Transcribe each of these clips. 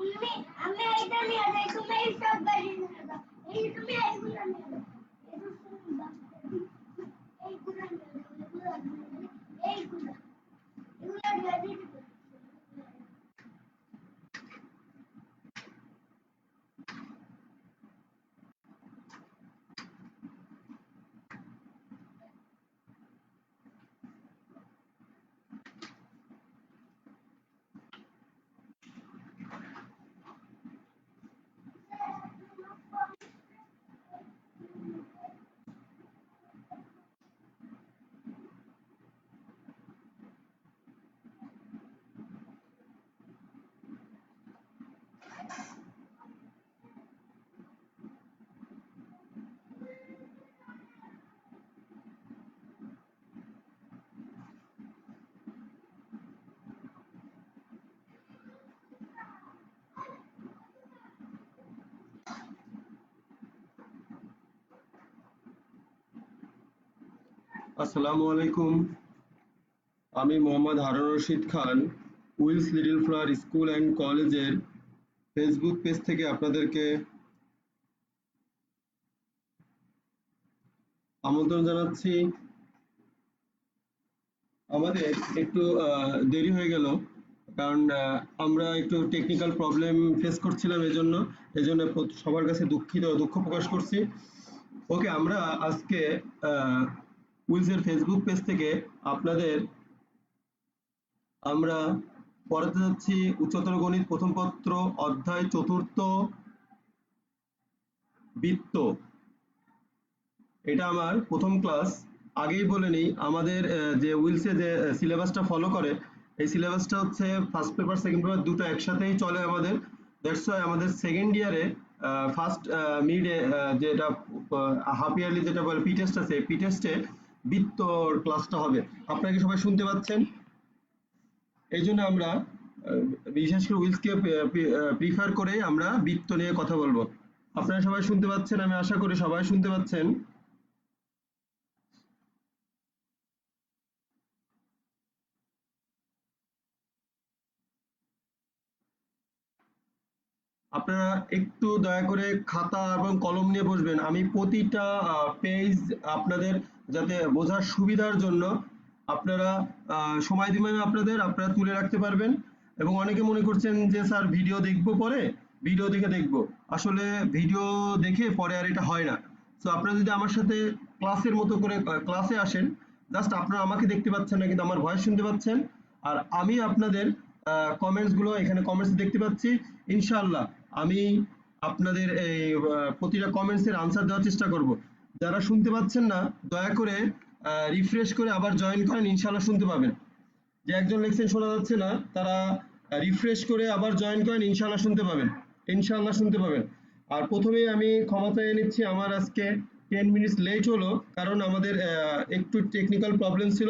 আমি এটা নিয়ে যাই, তুমি এই সব গাড়ি নিয়ে যাও, এই তুমি এইগুলো নিয়ে যাও, এইগুলো নিয়ে যাও, এইগুলো নিয়ে দিতে। আসসালামু আলাইকুম। আমি Mohammad Harun Rashid Khan, Wills little flower school and কলেজের ফেসবুক পেজ থেকে আপনাদেরকে আমন্ত্রণ জানাচ্ছি। আমাদের একটু দেরি হয়ে গেল, কারণ আমরা একটু টেকনিক্যাল প্রবলেম ফেস করছিলাম, এজন্য সবার কাছে দুঃখ প্রকাশ করছি। ওকে, আমরা আজকে উইলসের ফেসবুক পেজ থেকে আপনাদের আমরা পড়াতে যাচ্ছি উচ্চতর গণিত প্রথম পত্র অধ্যায় চতুর্থ বৃত্ত। এটা আমার প্রথম ক্লাস। আগেই বলে নিই, আমাদের যে উইলসে যে সিলেবাসটা ফলো করে, এই সিলেবাসটা হচ্ছে ফার্স্ট পেপার সেকেন্ড পেপার দুটো একসাথেই চলে আমাদের। দ্যাটস ওয়াই আমাদের সেকেন্ড ইয়ারে ফার্স্ট মিডে যেটা হাফ ইয়ারলি যেটা বলে পি টেস্ট আছে, পি টেস্টে বৃত্তর ক্লাসটা হবে। আপনারা কি সবাই শুনতে পাচ্ছেন? এই জন্য আমরা বিশেষ করে উইলসকে প্রিফার করে আমরা বৃত্ত নিয়ে কথা বলবো। আপনারা সবাই শুনতে পাচ্ছেন? আমি আশা করি সবাই শুনতে পাচ্ছেন। আপনারা একটু দয়া করে খাতা এবং কলম নিয়ে বসবেন। আমি প্রতিটা পেজ আপনাদের যাতে বোঝার সুবিধার জন্য আপনারা সময় দিবেন, আপনারা তুলে রাখতে পারবেন। এবং অনেকে মনে করছেন যে স্যার ভিডিও দেখবো, পরে ভিডিও দেখে দেখবো। আসলে ভিডিও দেখে পরে আর এটা হয় না। তো আপনারা যদি আমার সাথে ক্লাসের মতো করে ক্লাসে আসেন, জাস্ট আপনারা আমাকে দেখতে পাচ্ছেন না, কিন্তু আমার ভয়েস শুনতে পাচ্ছেন। আর আমি আপনাদের কমেন্টস গুলো এখানে কমেন্টস দেখতে পাচ্ছি। ইনশাআল্লাহ আমি আপনাদের এই প্রতিটা কমেন্টস এর আনসার দেওয়ার চেষ্টা করব। যারা শুনতে পাচ্ছেন না, দয়া করে রিফ্রেশ করে আবার জয়েন করেন, ইনশাআল্লাহ শুনতে পাবেন। যে একজন লিখছেন শোনা যাচ্ছে না, তারা রিফ্রেশ করে আবার জয়েন করেন, ইনশাআল্লাহ শুনতে পাবেন। ইনশাআল্লাহ শুনতে পাবেন। আর প্রথমেই আমি ক্ষমা চেয়ে নিচ্ছি, আমার আজকে 10 মিনিটস লেট হলো, কারণ আমাদের একটু টেকনিক্যাল প্রবলেম ছিল,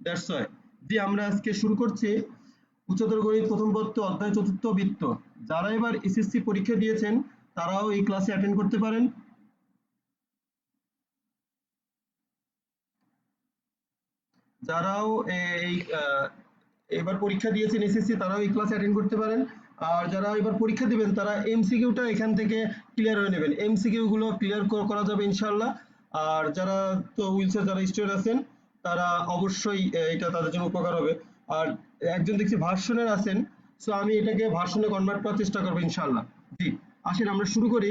দ্যাটস ওয়াই। জি, আমরা আজকে শুরু করছি উচ্চতর গণিত প্রথম পত্র অধ্যায় চতুর্থ বৃত্ত। যারা এবার এসএসসি পরীক্ষা দিয়েছেন তারাও এই ক্লাসে অ্যাটেন্ড করতে পারেন। যারাও এই এবার পরীক্ষা দিয়েছেন এসএসসি তারাও এই ক্লাসে অ্যাটেন্ড করতে পারেন। আর যারা এবার পরীক্ষা দিবেন তারা এমসিকিউটা এখান থেকে ক্লিয়ার হয়ে নেবেন, এমসিকিউ গুলো ক্লিয়ার করা যাবে ইনশাআল্লাহ। আর যারা তো উইলসের যারা স্টুডেন্ট আছেন তারা অবশ্যই এটা তাদের জন্য উপকার হবে। আর একজন দেখছি ভার্সনের আছেন, সো আমি এটাকে ভার্সনে কনভার্ট করার চেষ্টা করবো ইনশাআল্লাহ। জি, আসেন আমরা শুরু করি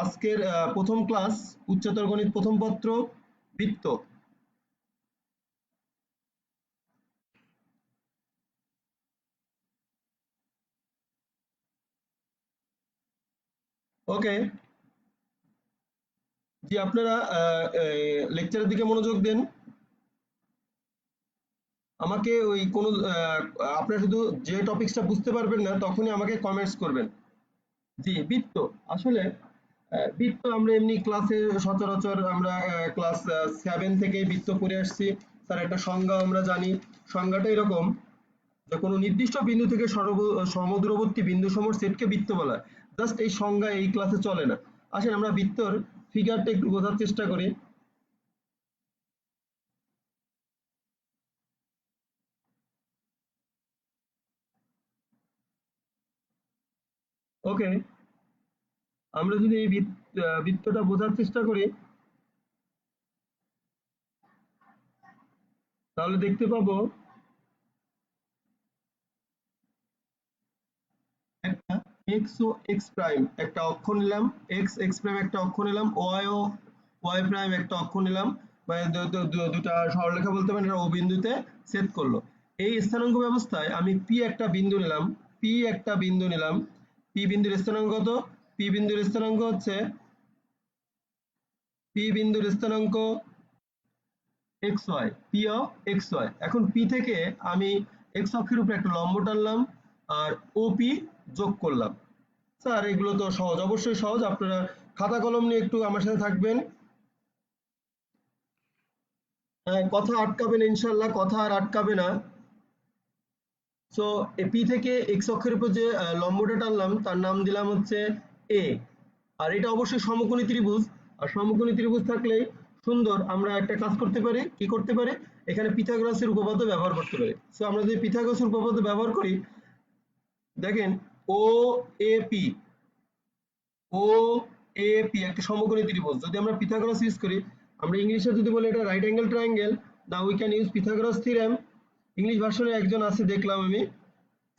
আজকের প্রথম ক্লাস উচ্চতর গণিত প্রথম পত্র বৃত্ত। ওকে, জি, আপনারা লেকচারের দিকে মনোযোগ দেন। আমাকে ওই কোনো আপনারা শুধু যে টপিকসটা বুঝতে পারবেন না তখনই আমাকে কমেন্টস করবেন। জি, বৃত্ত আসলে বৃত্ত আমরা এমনি ক্লাসে সচরাচর আমরা ক্লাস 7 থেকে বৃত্ত পড়ে আসছি। তার একটা সংজ্ঞা আমরা জানি। সংজ্ঞাটা এরকম যে কোনো নির্দিষ্ট বিন্দু থেকে সমদূরবর্তী বিন্দুসমূহের সেটকে বৃত্ত বলা হয়। জাস্ট এই সংজ্ঞা এই ক্লাসে চলে না। আসেন আমরা বৃত্তর ফিগারটা একটু বোঝার চেষ্টা করি। ওকে, আমরা যদি এই বৃত্তটা বোঝার চেষ্টা করি তাহলে দেখতে পাবো একটা এক্স ও এক্স প্রাইম একটা অক্ষ নিলাম, এক্স এক্স প্রাইম একটা অক্ষ নিলাম, ওয়াই ও ওয়াই প্রাইম একটা অক্ষ নিলাম, মানে দুটা সরলরেখা বলতে পারেন, এটা ও বিন্দুতে ছেদ করলো। এই স্থানাঙ্ক ব্যবস্থায় আমি পি একটা বিন্দু নিলাম, পি একটা বিন্দু নিলাম। পি বিন্দুর স্থানাঙ্ক কত? পি বিন্দুর স্থানাঙ্ক হচ্ছে পি বিন্দুর স্থানাঙ্ক X Y, P of X Y. এখন পি থেকে আমি এক্স অক্ষের উপরে একটা লম্ব টানলাম আর ওপি যোগ করলাম। স্যার এগুলো তো সহজ, অবশ্যই সহজ, আপনারা খাতা কলম নিয়ে একটু আমার সাথে থাকবেন। হ্যাঁ, কথা আটকাবে না ইনশাল্লাহ, কথা আর আটকাবে না। সো পি থেকে এক্স অক্ষের উপর যে লম্বটা টানলাম তার নাম দিলাম হচ্ছে এ। আর এটা অবশ্যই সমকোণী ত্রিভুজ, আর সমকোণী ত্রিভুজ থাকলেই সুন্দর আমরা একটা কাজ করতে পারি, কি করতে পারি, এখানে পিথাগোরাসের উপপাদ্য ব্যবহার করতে পারি। সো আমরা যদি পিথাগোরাসের উপপাদ্য ব্যবহার করি, দেখেন ও A P, O A P একটা সমকোণী ত্রিভুজ। যদি আমরা পিথাগোরাস ইউজ করি, আমরা ইংলিশে যদি বলি এটা right angle triangle, now we can use Pythagoras theorem. English ভার্সনে একজন আছে দেখলাম আমি।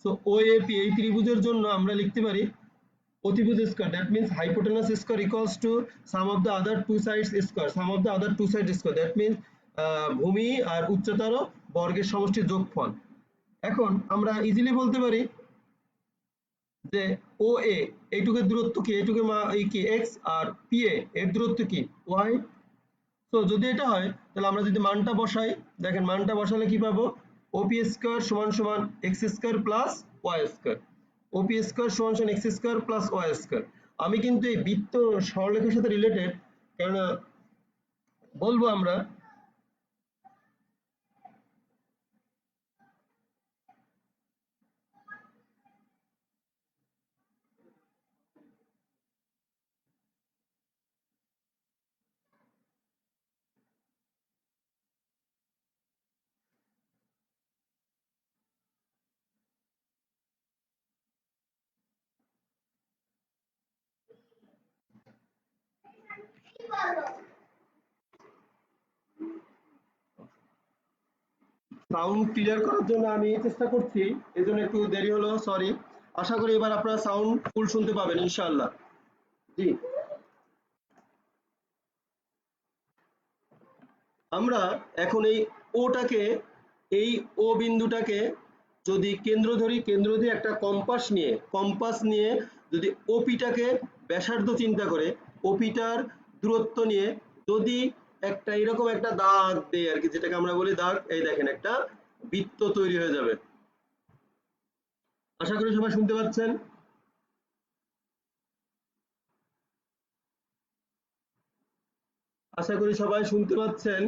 সো ও এ পি এই ত্রিভুজের জন্য আমরা লিখতে পারি অতিভুজ square, that means hypotenuse square equals to sum of the other two sides square, sum of the other two side square, that means ভূমি আর উচ্চতার বর্গের সমষ্টির যোগফল। এখন আমরা ইজিলি বলতে পারি যে ও এ এইটুকের দূরত্ব কি, এইটুকু এই কি এক্স, আর পি এ এর দূরত্ব কি ওয়াই। তো যদি এটা হয় তাহলে আমরা যদি মানটা বসাই, দেখেন মানটা বসালে কি পাবো, ওপি স্কয়ার সমান সমান x square plus Y square, OP square সমান সমান x square plus Y square. আমি কিন্তু এই বৃত্ত সরলরেখার সাথে রিলেটেড, কেননা বলবো আমরা কি বলো? সাউন্ড ক্লিয়ার করার জন্য আমি চেষ্টা করছি, এজন্য একটু দেরি হলো, সরি। আশা করি এবার আপনারা সাউন্ড ফুল শুনতে পাবেন ইনশাআল্লাহ। জি, আমরা এখন এই ওটাকে, এই ও বিন্দুটাকে যদি কেন্দ্র ধরি, কেন্দ্র দিয়ে একটা কম্পাস নিয়ে যদি ওপিটাকে ব্যাসার্ধ চিন্তা করে, ওপিটার দূরত্ব নিয়ে যদি একটা এরকম একটা দাগ দেয় আর কি, যেটাকে আমরা বলি দাগ, এই দেখেন একটা বৃত্ত তৈরি হয়ে যাবে। আশা করি সবাই শুনতে পাচ্ছেন। আশা করি সবাই শুনতে পাচ্ছেন।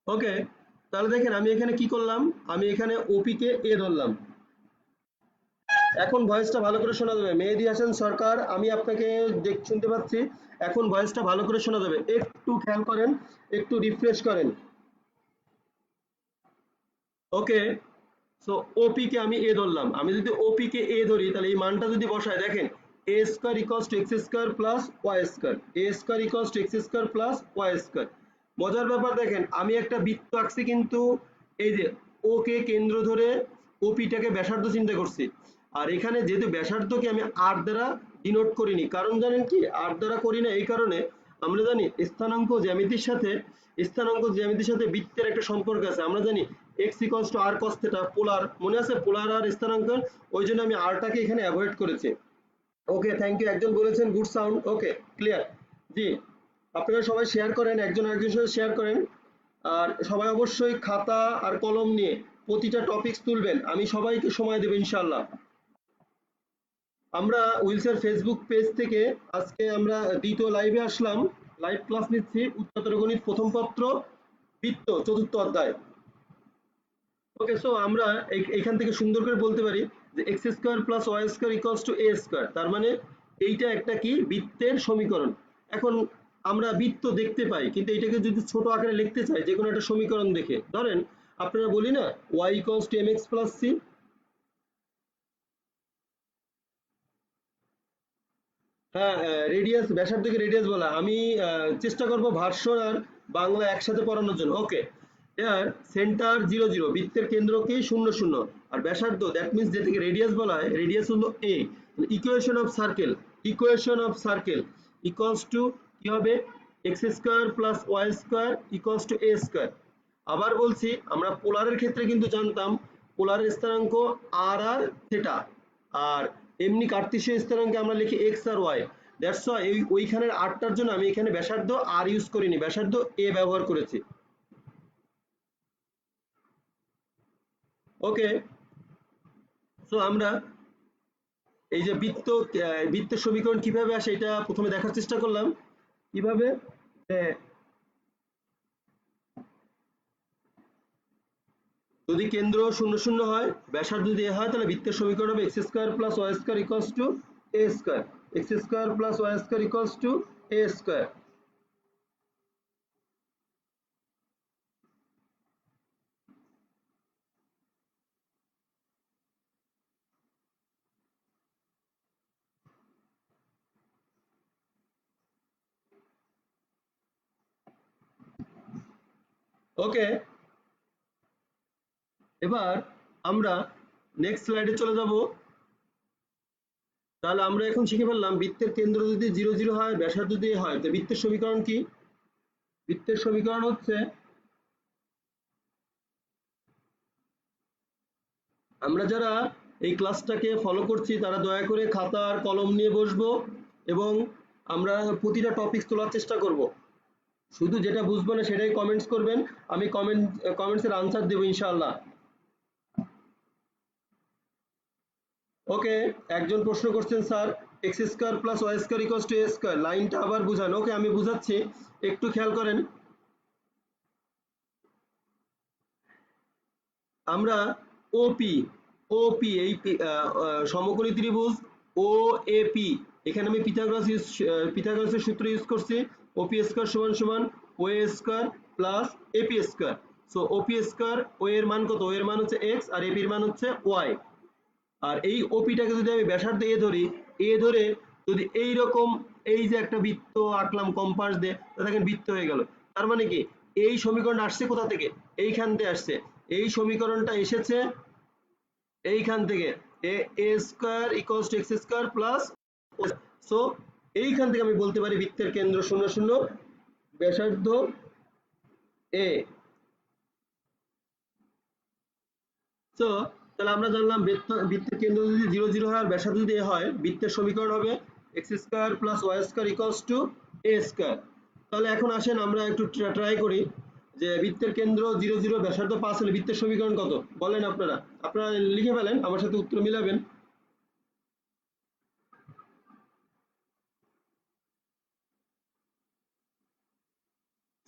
ওকে, তাহলে দেখেন আমি এখানে কি করলাম, আমি এখানে ওপি কে এ ধরলাম। এখন ভয়েসটা ভালো করে শোনা যাবে, মেহেদী হাসান সরকার, আমি আপনাকে শুনতে পাচ্ছি। এখন ভয়েসটা ভালো করে শোনা যাবে, একটু খেয়াল করেন, একটু রিফ্রেশ করেন। ওকে, সো ওপি কে আমি এ ধরলাম। আমি যদি ওপি কে এ ধরি তাহলে এই মানটা যদি বসায়, দেখেন a square equals to x square plus Y square, a square equals to x square plus Y square. মজার ব্যাপার দেখেন, আমি একটা বৃত্ত আঁকছি, কিন্তু এই যে ও কে কেন্দ্র ধরে ওপিটাকে ব্যাসার্ধ চিন্তা করছি। আর এখানে যেহেতু ব্যাসার্ধকে আমি আর দ্বারা ডিনোট করিনি, কারণ জানেন কি আর দ্বারা করি না, এই কারণে আমরা জানি স্থানাঙ্ক জ্যামিতির সাথে বৃত্তের একটা সম্পর্ক আছে। আমরা জানি x equals to r cos theta, polar, মনে আছে পোলার আর স্থানাঙ্ক, ওই জন্য আমি আরটাকে এখানে অ্যাভয়েড করেছি। ওকে, থ্যাংক ইউ, একজন বলেছেন গুড সাউন্ড, ওকে ক্লিয়ার। জি, আপনারা সবাই শেয়ার করেন, একজন আরেকজনের সাথে শেয়ার করেন। আর সবাই অবশ্যই খাতা আর কলম নিয়ে প্রতিটা টপিকস তুলবেন, আমি সবাইকে সময় দেব ইনশাআল্লাহ। আমরা উইলসের ফেসবুক পেজ থেকে আজকে আমরা দ্বিতীয় লাইভে আসলাম, লাইভ ক্লাস নিচ্ছি উচ্চতর গণিত প্রথম পত্র বৃত্ত চতুর্থ অধ্যায়। ওকে, সো আমরা এখান থেকে সুন্দর করে বলতে পারি যে X square plus Y square equals to A square, তার মানে এইটা একটা কি বৃত্তের সমীকরণ। এখন আমরা বৃত্ত দেখতে পাই, কিন্তু এটাকে যদি ছোট আকারে লিখতে চাই যে কোনো একটা সমীকরণ দেখে, ধরেন আপনারা বলি না y = mx + c, হ্যাঁ রেডিয়াস, ব্যাসার্ধকে রেডিয়াস বলা। আমি চেষ্টা করব ভার্সন আর বাংলা একসাথে পড়ানোর জন্য। ওকে, এর সেন্টার 0 0, বৃত্তের কেন্দ্র কি 0 0, আর ব্যাসার্ধ দ্যাট মিন্স যেটাকে রেডিয়াস বলা হয়, রেডিয়াস হলো a। Equation of circle, equation of circle equals to কি হবে, x² + y² = a²। আবার বলছি, আমরা পোলারের ক্ষেত্রে কিন্তু জানতাম পোলারের স্থানাঙ্ক r আর থিটা, আর এমনি কার্তেশীয় স্থানাঙ্কে আমরা লিখি x আর y। দ্যাটস ওয়াই ওইখানের আরটার জন্য আমি এখানে ব্যাসার্ধ r ইউজ করিনি, ব্যাসার্ধ a ব্যবহার করেছি। ওকে, সো আমরা এই যে বৃত্তের সমীকরণ কিভাবে আসে এটা প্রথমে দেখার চেষ্টা করলাম। কিভাবে, যদি কেন্দ্র 0 0 হয়, ব্যাসার্ধ যদি a হয়, তাহলে বৃত্তের সমীকরণ হবে x² + y² = a², x² + y² = a²। ওকে, এবার আমরা নেক্সট স্লাইডে চলে যাব। তাহলে আমরা এখন শিখে ফেললাম বৃত্তের কেন্দ্র যদি 0 0 হয়, ব্যাসার্ধ যদি a হয়, তো বৃত্তের সমীকরণ কি। বৃত্তের সমীকরণ হচ্ছে, আমরা যারা এই ক্লাসটাকে ফলো করছি তারা দয়া করে খাতা আর কলম নিয়ে বসবো, এবং আমরা প্রতিটা টপিকস তোলার চেষ্টা করব। শুধু যেটা বুঝবো না সেটাই কমেন্টস করবেন, আমি কমেন্টসের আনসার দেবো ইনশাআল্লাহ। ওকে, একজন প্রশ্ন করছেন স্যার x² + y² = a², লাইনটা আবার বুঝান। ওকে, আমি বুঝাচ্ছি, একটু খেয়াল করেন। আমরা ওপি, ওপি এই সমকোণী ত্রিভুজ ওএপি, এখানে আমি পিথাগোরাসের সূত্র ইউজ করছি, OP² = OA² + AP²। So OP², ও এর মান কত, ও এর মান হচ্ছে x আর AP এর মান হচ্ছে y। আর এই ওপিটাকে যদি আমি ব্যাসার্ধ এ ধরি, এ ধরে যদি এইরকম এই যে একটা বৃত্ত আঁকলাম কম্পাস দিয়ে, দেখেন বৃত্ত হয়ে গেল। তার মানে কি, এই সমীকরণ আসছে কোথা থেকে, এইখান থেকে আসছে। এই সমীকরণটা এসেছে এইখান থেকে, a² = x² + সো এইখান থেকে আমি বলতে পারি বৃত্তের কেন্দ্র 0 0, ব্যাসার্ধ a। তো তাহলে আমরা জানলাম বৃত্তের কেন্দ্র যদি 0 0 হয় আর ব্যাসার্ধ যদি a হয়, বৃত্তের সমীকরণ হবে x² + y² = a²। তাহলে এখন আসেন আমরা একটু ট্রাই করি যে বৃত্তের কেন্দ্র 0 0, ব্যাসার্ধ 5 হলে বৃত্তের সমীকরণ কত, বলেন আপনারা। আপনারা লিখে ফেলেন, আমার সাথে উত্তর মিলাবেন।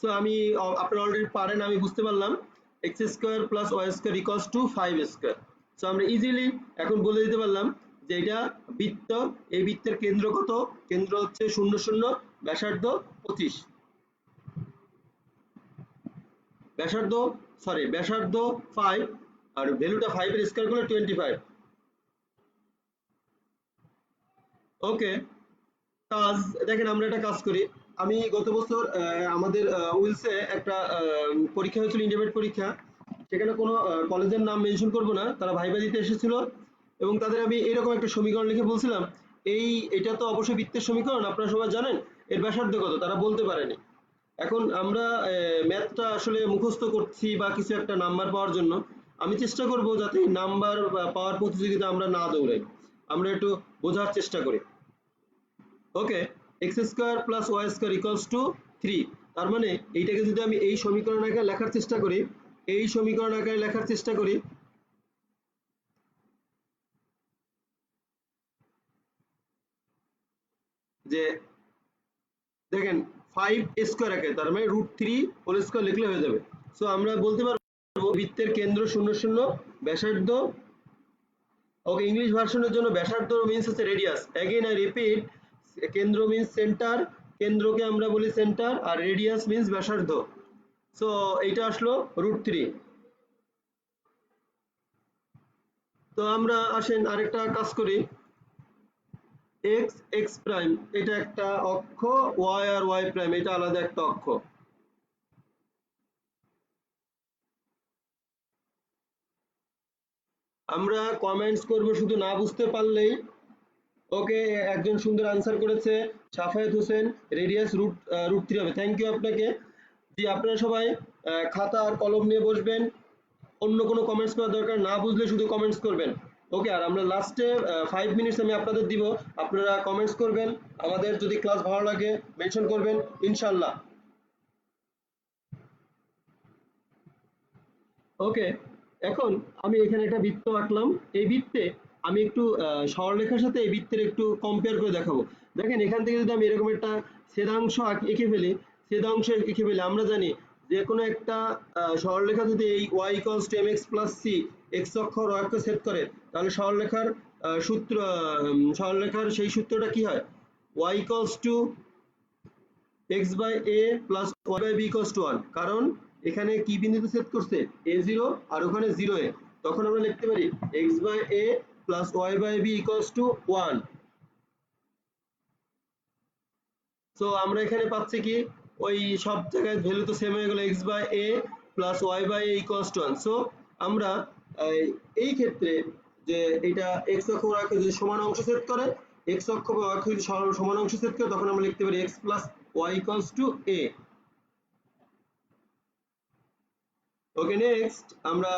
সো আমি আপনারা অলরেডি পারেন, আমি বুঝতে পারলাম, x² + y² = 5²। সো আমরা ইজিলি এখন বলে দিতে পারলাম যে এটা বৃত্ত, এই বৃত্তের কেন্দ্র কত, কেন্দ্র হচ্ছে 0 0, ব্যাসার্ধ 25, ব্যাসার্ধ 5, আর ভ্যালুটা 5 এর স্কয়ার করলে 25। ওকে, কাজ দেখেন, আমরা একটা কাজ করি। আমি গত বছর আমাদের উইলসে একটা পরীক্ষা হয়েছিল, ইন্টারমিডিয়েট পরীক্ষা। সেখানে কোনো কলেজের নাম মেনশন করব না, তারা ভাইবা দিতে এসেছিল, এবং তাদের আমি এরকম একটা সমীকরণ লিখে বলছিলাম, এটা তো অবশ্যই বৃত্তের সমীকরণ, আপনারা সবাই জানেন, এর ব্যাসার্ধ কত, তারা বলতে পারেনি। এখন আমরা ম্যাথটা আসলে মুখস্থ করছি বা কিছু একটা নাম্বার পাওয়ার জন্য, আমি চেষ্টা করব যাতে নাম্বার পাওয়ার প্রতিযোগিতা আমরা না দৌড়াই, আমরা একটু বোঝার চেষ্টা করি। ওকে, x² + y² = 3। তার মানে এইটাকে যদি আমি এই সমীকরণ আকারে লেখার চেষ্টা করি, এই সমীকরণ আকারে লেখার চেষ্টা করি, যে দেখেন 5² আকারে, তার মানে √3² লিখলে হয়ে যাবে। সো আমরা বলতে পারবো বৃত্তের কেন্দ্র 0 0, ব্যাসার্ধ, ওকে, ইংলিশ ভার্সনের জন্য ব্যাসার্ধ মিন্স হচ্ছে রেডিয়াস। অ্যাগেন আই রিপিট, কেন্দ্র মিন্স সেন্টার, কেন্দ্রকে আমরা বলি সেন্টার, আর রেডিয়াস মিন্স ব্যাসার্ধ। সো এইটা আসলো √3। তো আমরা আসেন আরেকটা কাজ করি। এক্স প্রাইম এটা একটা অক্ষ, ওয়াই আর ওয়াই প্রাইম এটা আলাদা একটা অক্ষ। আমরা কমেন্টস করব শুধু, না বুঝতে পারলেই। ওকে, একজন সুন্দর আনসার করেছে সাফায়েত হোসেন, রেডিয়াস √3 হবে। থ্যাংক ইউ আপনাকে। জি, আপনারা সবাই খাতা আর কলম নিয়ে বসবেন, অন্য কোনো কমেন্টস করার দরকার, না বুঝলে শুধু কমেন্টস করবেন। ওকে, আর আমরা লাস্টে 5 মিনিটস আমি আপনাদের দিব, আপনারা কমেন্টস করবেন, আমাদের যদি ক্লাস ভালো লাগে মেনশন করবেন ইনশাল্লাহ। ওকে, এখন আমি এখানে একটা বৃত্ত আঁকলাম। এই বৃত্তে আমি একটু সরলরেখার সাথে এই বৃত্তের একটু কম্পেয়ার করে দেখাবো। দেখেন, এখান থেকে যদি আমি এরকম একটা ছেদাংশ এঁকে ফেলি, ছেদাংশ এঁকে ফেলি, আমরা জানি যে কোনো একটা সরলরেখা যদি এই y = mx + c x অক্ষ আর y অক্ষ ছেদ করে, তাহলে সরলরেখার সূত্র, সরলরেখার সেই সূত্রটা কি হয়? y = x/a + y/b = 1। কারণ এখানে কি বিন্দুতে ছেদ করছে? a0 আর ওখানে 0a। তখন আমরা লিখতে পারি x/a + y/b = 1। সো আমরা এখানে পাচ্ছি কি, ওই সব জায়গায় ভ্যালু তো সেম হয়ে গেল, x/a + y/a = 1। সো আমরা এই ক্ষেত্রে যে এটা x অক্ষ y অক্ষ যদি সমান অংশ ছেদ করে, x অক্ষ বা y অক্ষ যদি সমান অংশ ছেদ করে, তখন আমরা লিখতে পারি x + y = a। Okay, next আমরা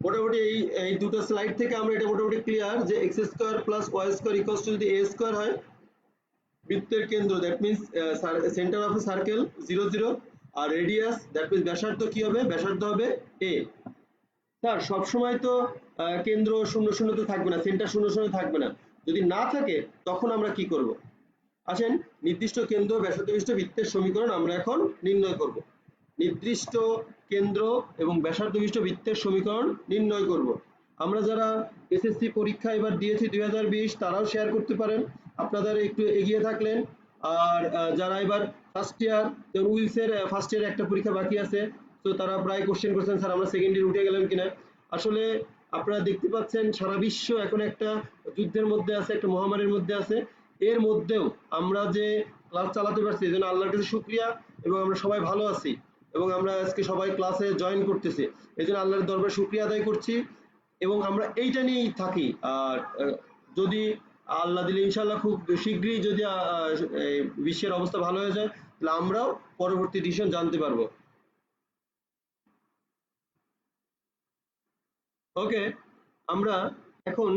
মোটামুটি এই দুটো স্লাইড থেকে আমরা এটা মোটামুটি ক্লিয়ার যে x² + y² = যদি a² হয়, বৃত্তের কেন্দ্র that means centre of a circle 0 0, আর রেডিয়াস দ্যাট মিন্স ব্যাসার্ধ কি হবে? ব্যাসার্ধ হবে a। স্যার সবসময় তো কেন্দ্র 0 0 তে থাকবে না, সেন্টার 0 0 থাকবে না। যদি না থাকে তখন আমরা কি করব? আসেন, নির্দিষ্ট কেন্দ্র ব্যাসার্ধ বিশিষ্ট বৃত্তের সমীকরণ আমরা এখন নির্ণয় করব। নির্দিষ্ট কেন্দ্র এবং ব্যাসার্ধ বিশিষ্ট বৃত্তের সমীকরণ নির্ণয় করব। আমরা যারা এসএসসি পরীক্ষা এবার দিয়েছি 2020, তারাও শেয়ার করতে পারেন, আপনাদের একটু এগিয়ে থাকলেন। আর যারা এবার ফার্স্ট ইয়ার, যেমন উইলসের ফার্স্ট ইয়ারে একটা পরীক্ষা বাকি আছে, তো তারা প্রায় কোশ্চেন করছেন, স্যার আমরা সেকেন্ড ইয়ার উঠে গেলাম কিনা। আসলে আপনারা দেখতে পাচ্ছেন সারা বিশ্ব এখন একটা যুদ্ধের মধ্যে আছে, একটা মহামারীর মধ্যে আছে। এর মধ্যেও আমরা যে ক্লাস চালাতে পারছি, এই জন্য আল্লাহর কাছে শুকরিয়া, এবং আমরা সবাই ভালো আছি, এবং আমরা আজকে সবাই ক্লাসে জয়েন করতেছি, এই জন্য আল্লাহর দরবারে শুকরিয়া আদায় করছি। এবং আমরা এইটা নিয়েই থাকি। আর যদি আল্লাহ দিলে ইনশাল্লাহ খুব শীঘ্রই যদি বিশ্বের অবস্থা ভালো হয়ে যায়, তাহলে আমরাও পরবর্তী ডিসিশন জানতে পারবো। ওকে, আমরা এখন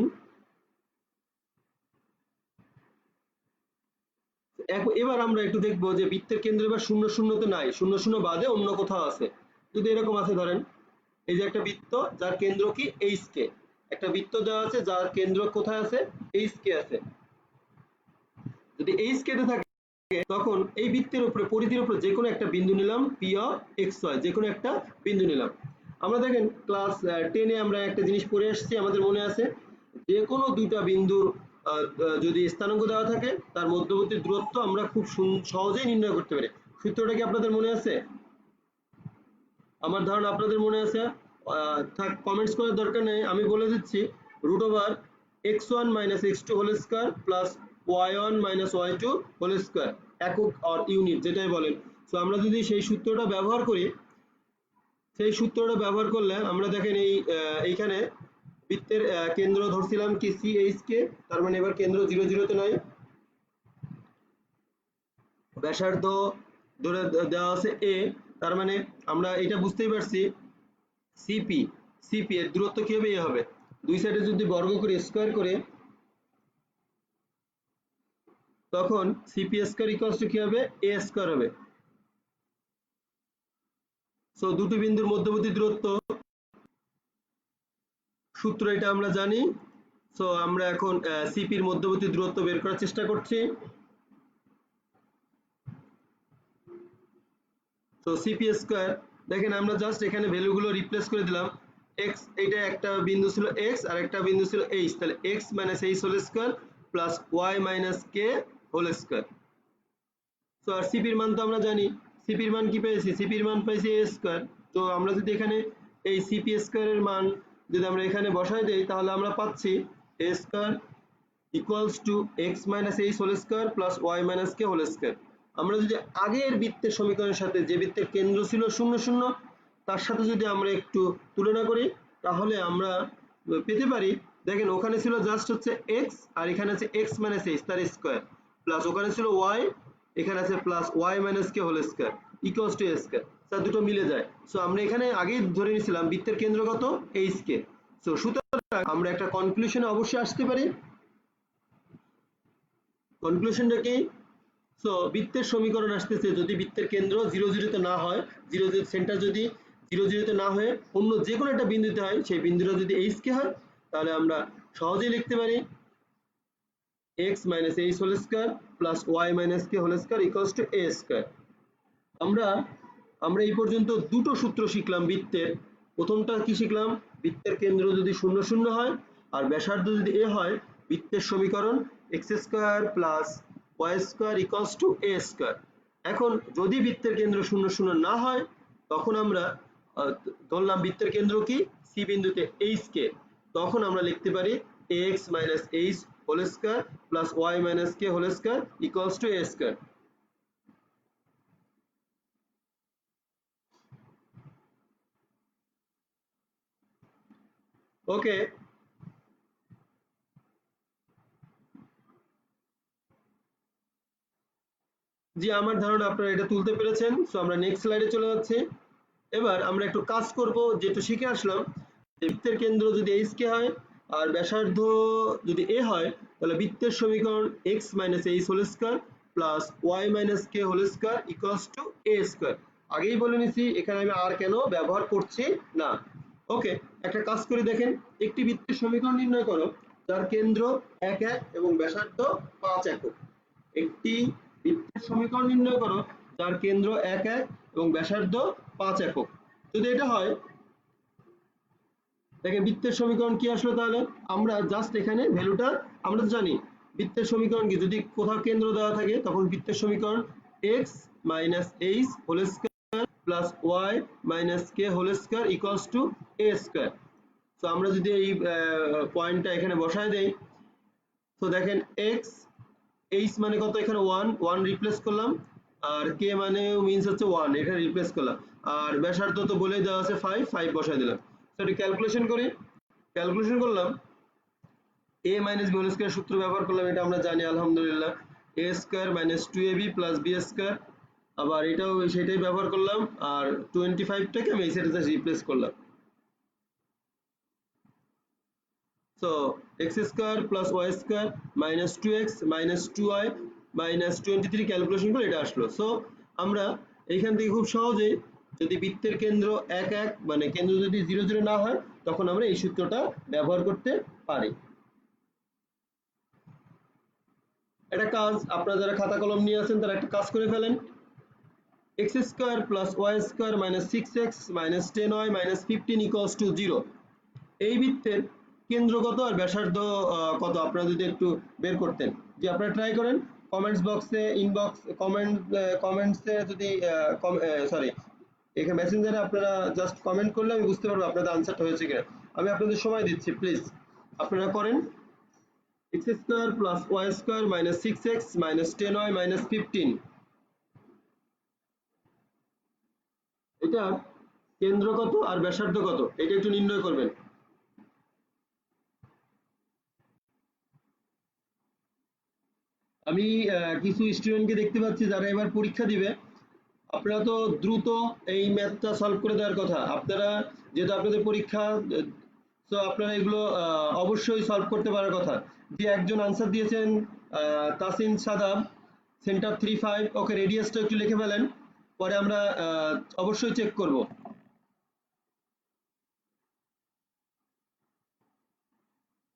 এবার আমরা একটু দেখবো যে বৃত্তের কেন্দ্র এবার 0 0 তে নাই, 0 0 বাদে অন্য কোথাও আছে। যদি এরকম আছে, ধরেন এই যে একটা বৃত্ত যার কেন্দ্র কি HK, একটা বৃত্ত দেওয়া আছে যার কেন্দ্র কোথায় আছে? HK আছে। যদি HK তে থাকে, তখন এই বৃত্তের উপরে পরিধির উপরে যে কোনো একটা বিন্দু নিলাম, P of XY, যে কোনো একটা বিন্দু নিলাম। আমরা দেখেন ক্লাস 10-এ আমরা একটা জিনিস পড়ে আসছি, আমাদের মনে আছে, যে কোনো দুইটা বিন্দুর যদি স্থানাঙ্ক দেওয়া থাকে, তার মধ্যবর্তী দূরত্ব আমরা খুব সহজেই নির্ণয় করতে পারি। সূত্রটা কি আপনাদের মনে আছে? আমার ধারণা আপনাদের মনে আছে। থাক, কমেন্টস করার দরকার নেই, আমি বলে দিচ্ছি। √x1 - x2 whole square plus y1 - y2 whole square, একক আর ইউনিট যেটাই বলেন। তো আমরা যদি সেই সূত্রটা ব্যবহার করি, সেই সূত্রটা ব্যবহার করলে আমরা দেখেন এইখানে বৃত্তের কেন্দ্র ধরছিলাম কি CH কে, তার মানে এবার কেন্দ্র 0 0 তে নাই। ব্যাসার্ধ ধরে দেওয়া আছে a, তার মানে আমরা এটা বুঝতেই পারছি সিপি এর দূরত্ব কি হবে? এ হবে। দুই সাইডে যদি বর্গ করে স্কয়ার করে, তখন সিপি স্কয়ার ইকুয়ালস টু কি হবে? a স্কয়ার হবে। সো দুটো বিন্দুর মধ্যবর্তী দূরত্ব সূত্র এটা আমরা জানি। সো আমরা এখন সিপির মধ্যবর্তী দূরত্ব বের করার চেষ্টা করছি। তো সিপি স্কয়ার, দেখেন আমরা জাস্ট এখানে ভ্যালুগুলো রিপ্লেস করে দিলাম। এক্স, এটা একটা বিন্দু ছিল এক্স আর একটা বিন্দু ছিল এইচ, তাহলে x minus H whole square plus Y minus কে হোল স্কয়ার। তো আর সিপির মান তো আমরা জানি, সিপির মান কি পেয়েছি, সিপির মান পেয়েছি a স্কয়ার। তো আমরা যদি এখানে এই সিপি স্কয়ারের মান যদি আমরা এখানে বসাই দেই তাহলে আমরা পাচ্ছি a square equals to X minus H whole square plus Y minus K whole square. আমরা যদি আগের বৃত্তের সমীকরণের সাথে যে বৃত্তের কেন্দ্র ছিল 0 0 তার সাথে যদি আমরা একটু তুলনা করি তাহলে আমরা পেতে পারি, দেখেন ওখানে ছিল জাস্ট হচ্ছে x আর এখানে আছে x মাইনাস এইচ তার স্কয়ার, প্লাস ওখানে ছিল y, এখানে আছে plus y minus K whole square equals to a square. Sir দুটো মিলে যায়। সো আমরা এখানে আগেই ধরে নিয়েছিলাম বৃত্তের কেন্দ্র কত h কে। সো সুতরাং আমরা একটা কনক্লুশনে অবশ্যই আসতে পারি। কনক্লুশনটা কি? সো বৃত্তের সমীকরণ আসতেছে যদি বৃত্তের কেন্দ্র 0 0 তে না হয়, 0 0 সেন্টার যদি 0 0 তে না হয়ে অন্য যে কোনো একটা বিন্দুতে হয়, সেই বিন্দুটা যদি h কে হয় তাহলে আমরা সহজেই লিখতে পারি x minus h whole square plus y minus k whole square equals to a square. আমরা এই পর্যন্ত দুটো সূত্র শিখলাম বৃত্তের। প্রথমটা কি শিখলাম, বৃত্তের কেন্দ্র যদি 0 0 হয় আর ব্যাসার্ধ যদি a হয়, বৃত্তের সমীকরণ x square plus y square equals to a square. এখন যদি বৃত্তের কেন্দ্র 0 0 না হয় তখন আমরা ধরলাম বৃত্তের কেন্দ্র কি c বিন্দুতে h কে, তখন আমরা লিখতে পারি ax minus h whole square plus y minus k whole square equals to a square. Okay, জি আমার ধারণা আপনারা এটা তুলতে পেরেছেন। সো আমরা নেক্সট স্লাইডে চলে যাচ্ছি। এবার আমরা একটু কাজ করব, যেটা শিখে আসলাম যে বৃত্তের কেন্দ্র যদি h কে হয় আর ব্যাসার্ধ যদি a হয় তাহলে বৃত্তের সমীকরণ x minus h whole square plus y minus k whole square equals to a square. আগেই বলে নিছি এখানে আমি আর কেন ব্যবহার করছি না। ওকে, একটা কাজ করে দেখেন, একটি বৃত্তের সমীকরণ নির্ণয় করো যার কেন্দ্র 1 1 এবং ব্যাসার্ধ 5 একক। একটি বৃত্তের সমীকরণ নির্ণয় করো যার কেন্দ্র 1 1 এবং ব্যাসার্ধ 5 একক। যদি এটা হয়, দেখেন বৃত্তের সমীকরণ কি আসলো, তাহলে আমরা জাস্ট এখানে ভ্যালুটা আমরা তো জানি বৃত্তের সমীকরণ কি, যদি কোথাও কেন্দ্র দেওয়া থাকে তখন বৃত্তের সমীকরণ x minus h whole square plus y minus k whole square equals to a square. তো আমরা যদি এই পয়েন্টটা এখানে বসায় দেই, তো দেখেন x h মানে কত, এখানে 1 1 রিপ্লেস করলাম, আর k মানে মিন্স হচ্ছে 1 এখানে রিপ্লেস করলাম, আর ব্যাসার্ধ তো বলেই দেওয়া আছে 5 5 বসায় দিলাম। তো এটা ক্যালকুলেশন করি, ক্যালকুলেশন করলাম a minus b whole square সূত্র ব্যবহার করলাম, এটা আমরা জানি আলহামদুলিল্লাহ, a square minus 2ab plus b square, আবার এটাও সেটাই ব্যবহার করলাম, আর 25টাকে আমি এই সাইডে জাস্ট রিপ্লেস করলাম। So x square plus y square minus 2x minus 2y minus 23 calculation করে এটা আসলো। সো আমরা এইখান থেকে খুব সহজে যদি বৃত্তের কেন্দ্র 1 1 মানে কেন্দ্র যদি 0 0 না হয় তখন আমরা এই সূত্রটা ব্যবহার করতে পারি। একটা কাজ, আপনারা যারা খাতা কলম নিয়ে আছেন তারা একটা কাজ করে ফেলেন। x square plus y square minus 6x minus 10y minus 15 equals to 0। এই বৃত্তের কেন্দ্র কত আর ব্যাসার্ধ কত আপনারা যদি একটু বের করতেন, যে আপনারা ট্রাই করেন কমেন্টস বক্সে, ইনবক্স কমেন্টসে যদি সরি এখানে মেসেঞ্জারে আপনারা জাস্ট কমেন্ট করলে আমি বুঝতে পারবো আপনাদের আনসারটা হয়েছে কিনা। আমি আপনাদের সময় দিচ্ছি, প্লিজ আপনারা করেন। x square plus y square minus 6x minus 10y minus 15, এটা কেন্দ্র কত আর ব্যাসার্ধ কত এটা একটু নির্ণয় করবেন। আমি কিছু স্টুডেন্টকে দেখতে পাচ্ছি যারা এবার পরীক্ষা দিবে, আপনারা তো দ্রুত এই ম্যাথটা সলভ করে দেওয়ার কথা, আপনারা যেহেতু আপনাদের পরীক্ষা, তো আপনারা এগুলো অবশ্যই সলভ করতে পারার কথা। যে একজন আনসার দিয়েছেন তাসিন সাদাব, সেন্টার 35, ওকে রেডিয়াসটা একটু লিখে ফেলেন, পরে আমরা অবশ্যই চেক করব।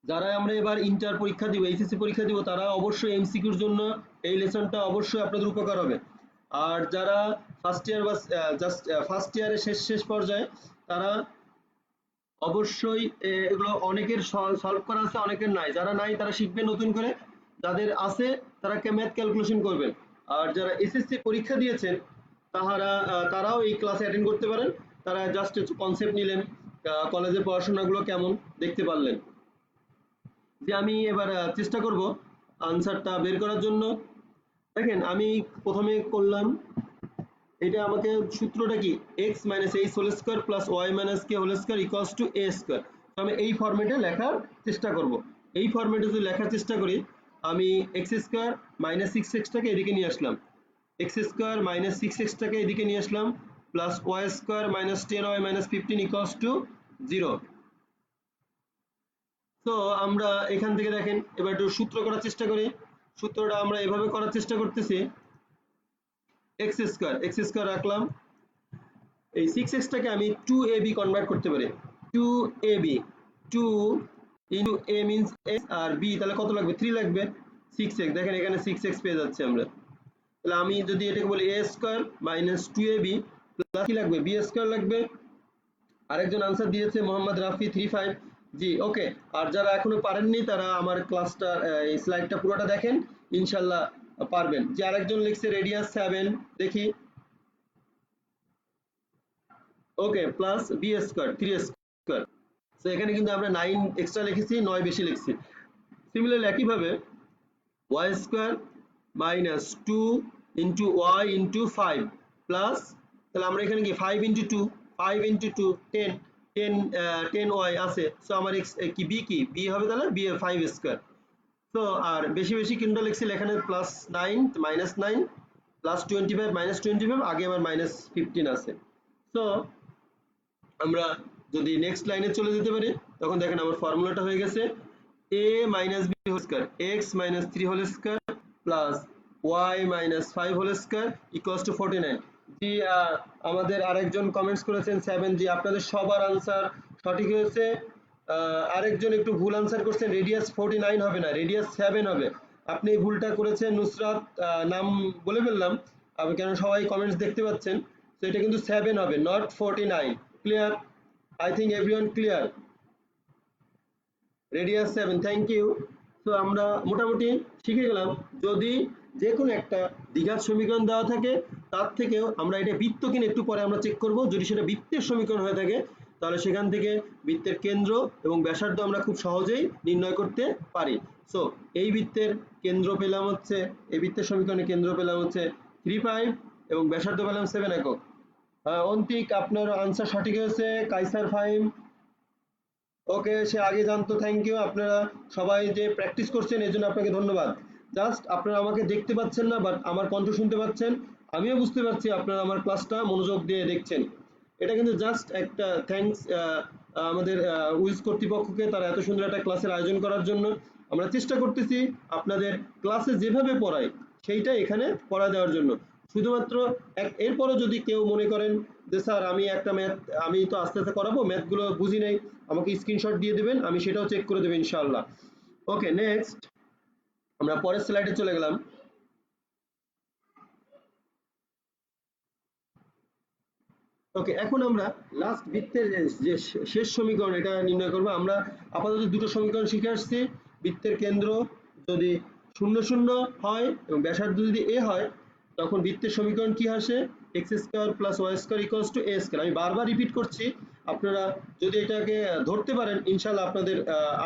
যারা আমরা এবার ইন্টার পরীক্ষা দিব, এইচএসসি পরীক্ষা দিব, তারা অবশ্যই এমসিকিউর জন্য এই লেসনটা অবশ্যই আপনাদের উপকার হবে। আর যারা ফার্স্ট ইয়ার বা জাস্ট ফার্স্ট ইয়ারের শেষ পর্যায়ে, তারা অবশ্যই এগুলো অনেকের সলভ করা আছে, অনেকের নাই, যারা নাই তারা শিখবেন নতুন করে, যাদের আছে তারা ম্যাথ ক্যালকুলেশন করবেন। আর যারা এসএসসি পরীক্ষা দিয়েছেন তারাও এই ক্লাসে অ্যাটেন্ড করতে পারেন। তারা জাস্ট একটু কনসেপ্ট নিলেন, কলেজের পড়াশোনাগুলো কেমন দেখতে পারলেন। যে আমি এবার চেষ্টা করব আনসারটা বের করার জন্য। দেখেন আমি প্রথমে করলাম, এটা আমাকে সূত্রটা কি, x minus H whole square plus Y minus K whole square equals to A square. আমি এই ফরম্যাটে লেখার চেষ্টা করব। এই ফরম্যাটে যদি লেখার চেষ্টা করি, আমি এক্স স্কোয়ার মাইনাস সিক্স এক্সটাকে এদিকে নিয়ে আসলাম, এক্স স্কোয়ার মাইনাস সিক্স এক্সটাকে এদিকে নিয়ে আসলাম, plus Y square minus 10y minus 15 equals to 0। তো আমরা এখান থেকে দেখেন এবার একটু সূত্র করার চেষ্টা করি। সূত্রটা আমরা এভাবে করার চেষ্টা করতেছি, এক্স স্কোয়ার রাখলাম, এই 6x-টাকে আমি 2ab কনভার্ট করতে পারি। 2ab 2 into a means x আর b তাহলে কত লাগবে, 3 লাগবে, 6x। দেখেন এখানে 6x পেয়ে যাচ্ছে আমরা। তাহলে আমি যদি এটাকে বলি a square minus 2ab plus কি লাগবে, b স্কয়ার লাগবে। আরেকজন আনসার দিয়েছে মোহাম্মদ রাফি 35। জি ওকে। আর যারা এখনো পারেননি তারা আমার ক্লাসটা এই স্লাইডটা পুরোটা দেখেন, ইনশাআল্লাহ পারবেন। যে আরেকজন লিখছে রেডিয়াস 7, দেখি, okay, plus b square 3 square. So এখানে কিন্তু আমরা 9 এক্সট্রা লিখেছি, 9 বেশি লিখছি। সিমিলারলি একইভাবে y square minus 2 into y into 5 plus, তাহলে আমরা এখানে কি 5 ইন্টু 2, 5 ইন্টু 2 10, 10y আছে। সো আমার কি b হবে, তাহলে b এর 5 স্কয়ার। তো আর বেশি বেশি কোনটা লিখছি, এখানে প্লাস 9 মাইনাস 9 প্লাস 25 মাইনাস 25, আগে আমার মাইনাস 15 আছে। সো আমরা যদি নেক্সট লাইনে চলে যেতে পারি, তখন দেখেন আমার ফর্মুলাটা হয়ে গেছে a minus B whole square x minus 3 whole square plus y minus 5 whole square equals to 49। জি আমাদের আরেকজন কমেন্টস করেছেন 7, জি আপনাদের সবার আনসার সঠিক হয়েছে। আরেকজন একটু ভুল আনসার করছেন, রেডিয়াস 49 হবে না, রেডিয়াস 7 হবে। আপনি এই ভুলটা করেছেন নুসরাত, নাম বলে ফেললাম আমি, কেন সবাই কমেন্টস দেখতে পাচ্ছেন। তো এটা কিন্তু 7 হবে, not 49। Clear? I think everyone clear. Radius 7, thank you. তো আমরা মোটামুটি শিখে গেলাম, যদি যে কোনো একটা দ্বিঘাত সমীকরণ দেওয়া থাকে তার থেকেও আমরা এটা বৃত্ত কিনা একটু পরে আমরা চেক করব। যদি সেটা বৃত্তের সমীকরণ হয়ে থাকে তাহলে সেখান থেকে বৃত্তের কেন্দ্র এবং ব্যাসার্ধ আমরা খুব সহজেই নির্ণয় করতে পারি। সো এই বৃত্তের কেন্দ্র পেলাম হচ্ছে, এই বৃত্তের সমীকরণের কেন্দ্র পেলাম হচ্ছে 3π এবং ব্যাসার্ধ পেলাম 7 একক। অন্তিক আপনার আনসার সঠিক হয়েছে, কাইসার ফাহিম, ওকে, সে আগে জানতো, থ্যাংক ইউ। আপনারা সবাই যে প্র্যাকটিস করছেন এর জন্য আপনাকে ধন্যবাদ। জাস্ট আপনারা আমাকে দেখতে পাচ্ছেন না, বাট আমার কণ্ঠ শুনতে পাচ্ছেন, আমিও বুঝতে পারছি আপনারা আমার ক্লাসটা মনোযোগ দিয়ে দেখছেন। এটা কিন্তু জাস্ট একটা থ্যাঙ্কস আমাদের উইজ কর্তৃপক্ষকে, তারা এত সুন্দর একটা ক্লাসের আয়োজন করার জন্য। আমরা চেষ্টা করতেছি আপনাদের ক্লাসে যেভাবে পড়াই সেইটা এখানে পড়া দেওয়ার জন্য। শুধুমাত্র এরপরও যদি কেউ মনে করেন যে স্যার আমি একটা ম্যাথ আমি তো আস্তে আস্তে করাবো, ম্যাথগুলো বুঝি নাই, আমাকে স্ক্রিনশট দিয়ে দেবেন, আমি সেটাও চেক করে দেবো ইনশাআল্লাহ। ওকে, নেক্সট আমরা পরের স্লাইডে চলে গেলাম। ওকে, এখন আমরা লাস্ট বৃত্তের যে শেষ সমীকরণ এটা নির্ণয় করবো। আমরা আপাতত দুটো সমীকরণ শিখে আসছি। বৃত্তের কেন্দ্র যদি 0 0 হয় এবং ব্যাসার্ধ যদি a হয়, তখন বৃত্তের সমীকরণ কি আসে, x square plus Y square equals to a square. আমি বারবার রিপিট করছি, আপনারা যদি এটাকে ধরতে পারেন ইনশাআল্লাহ আপনাদের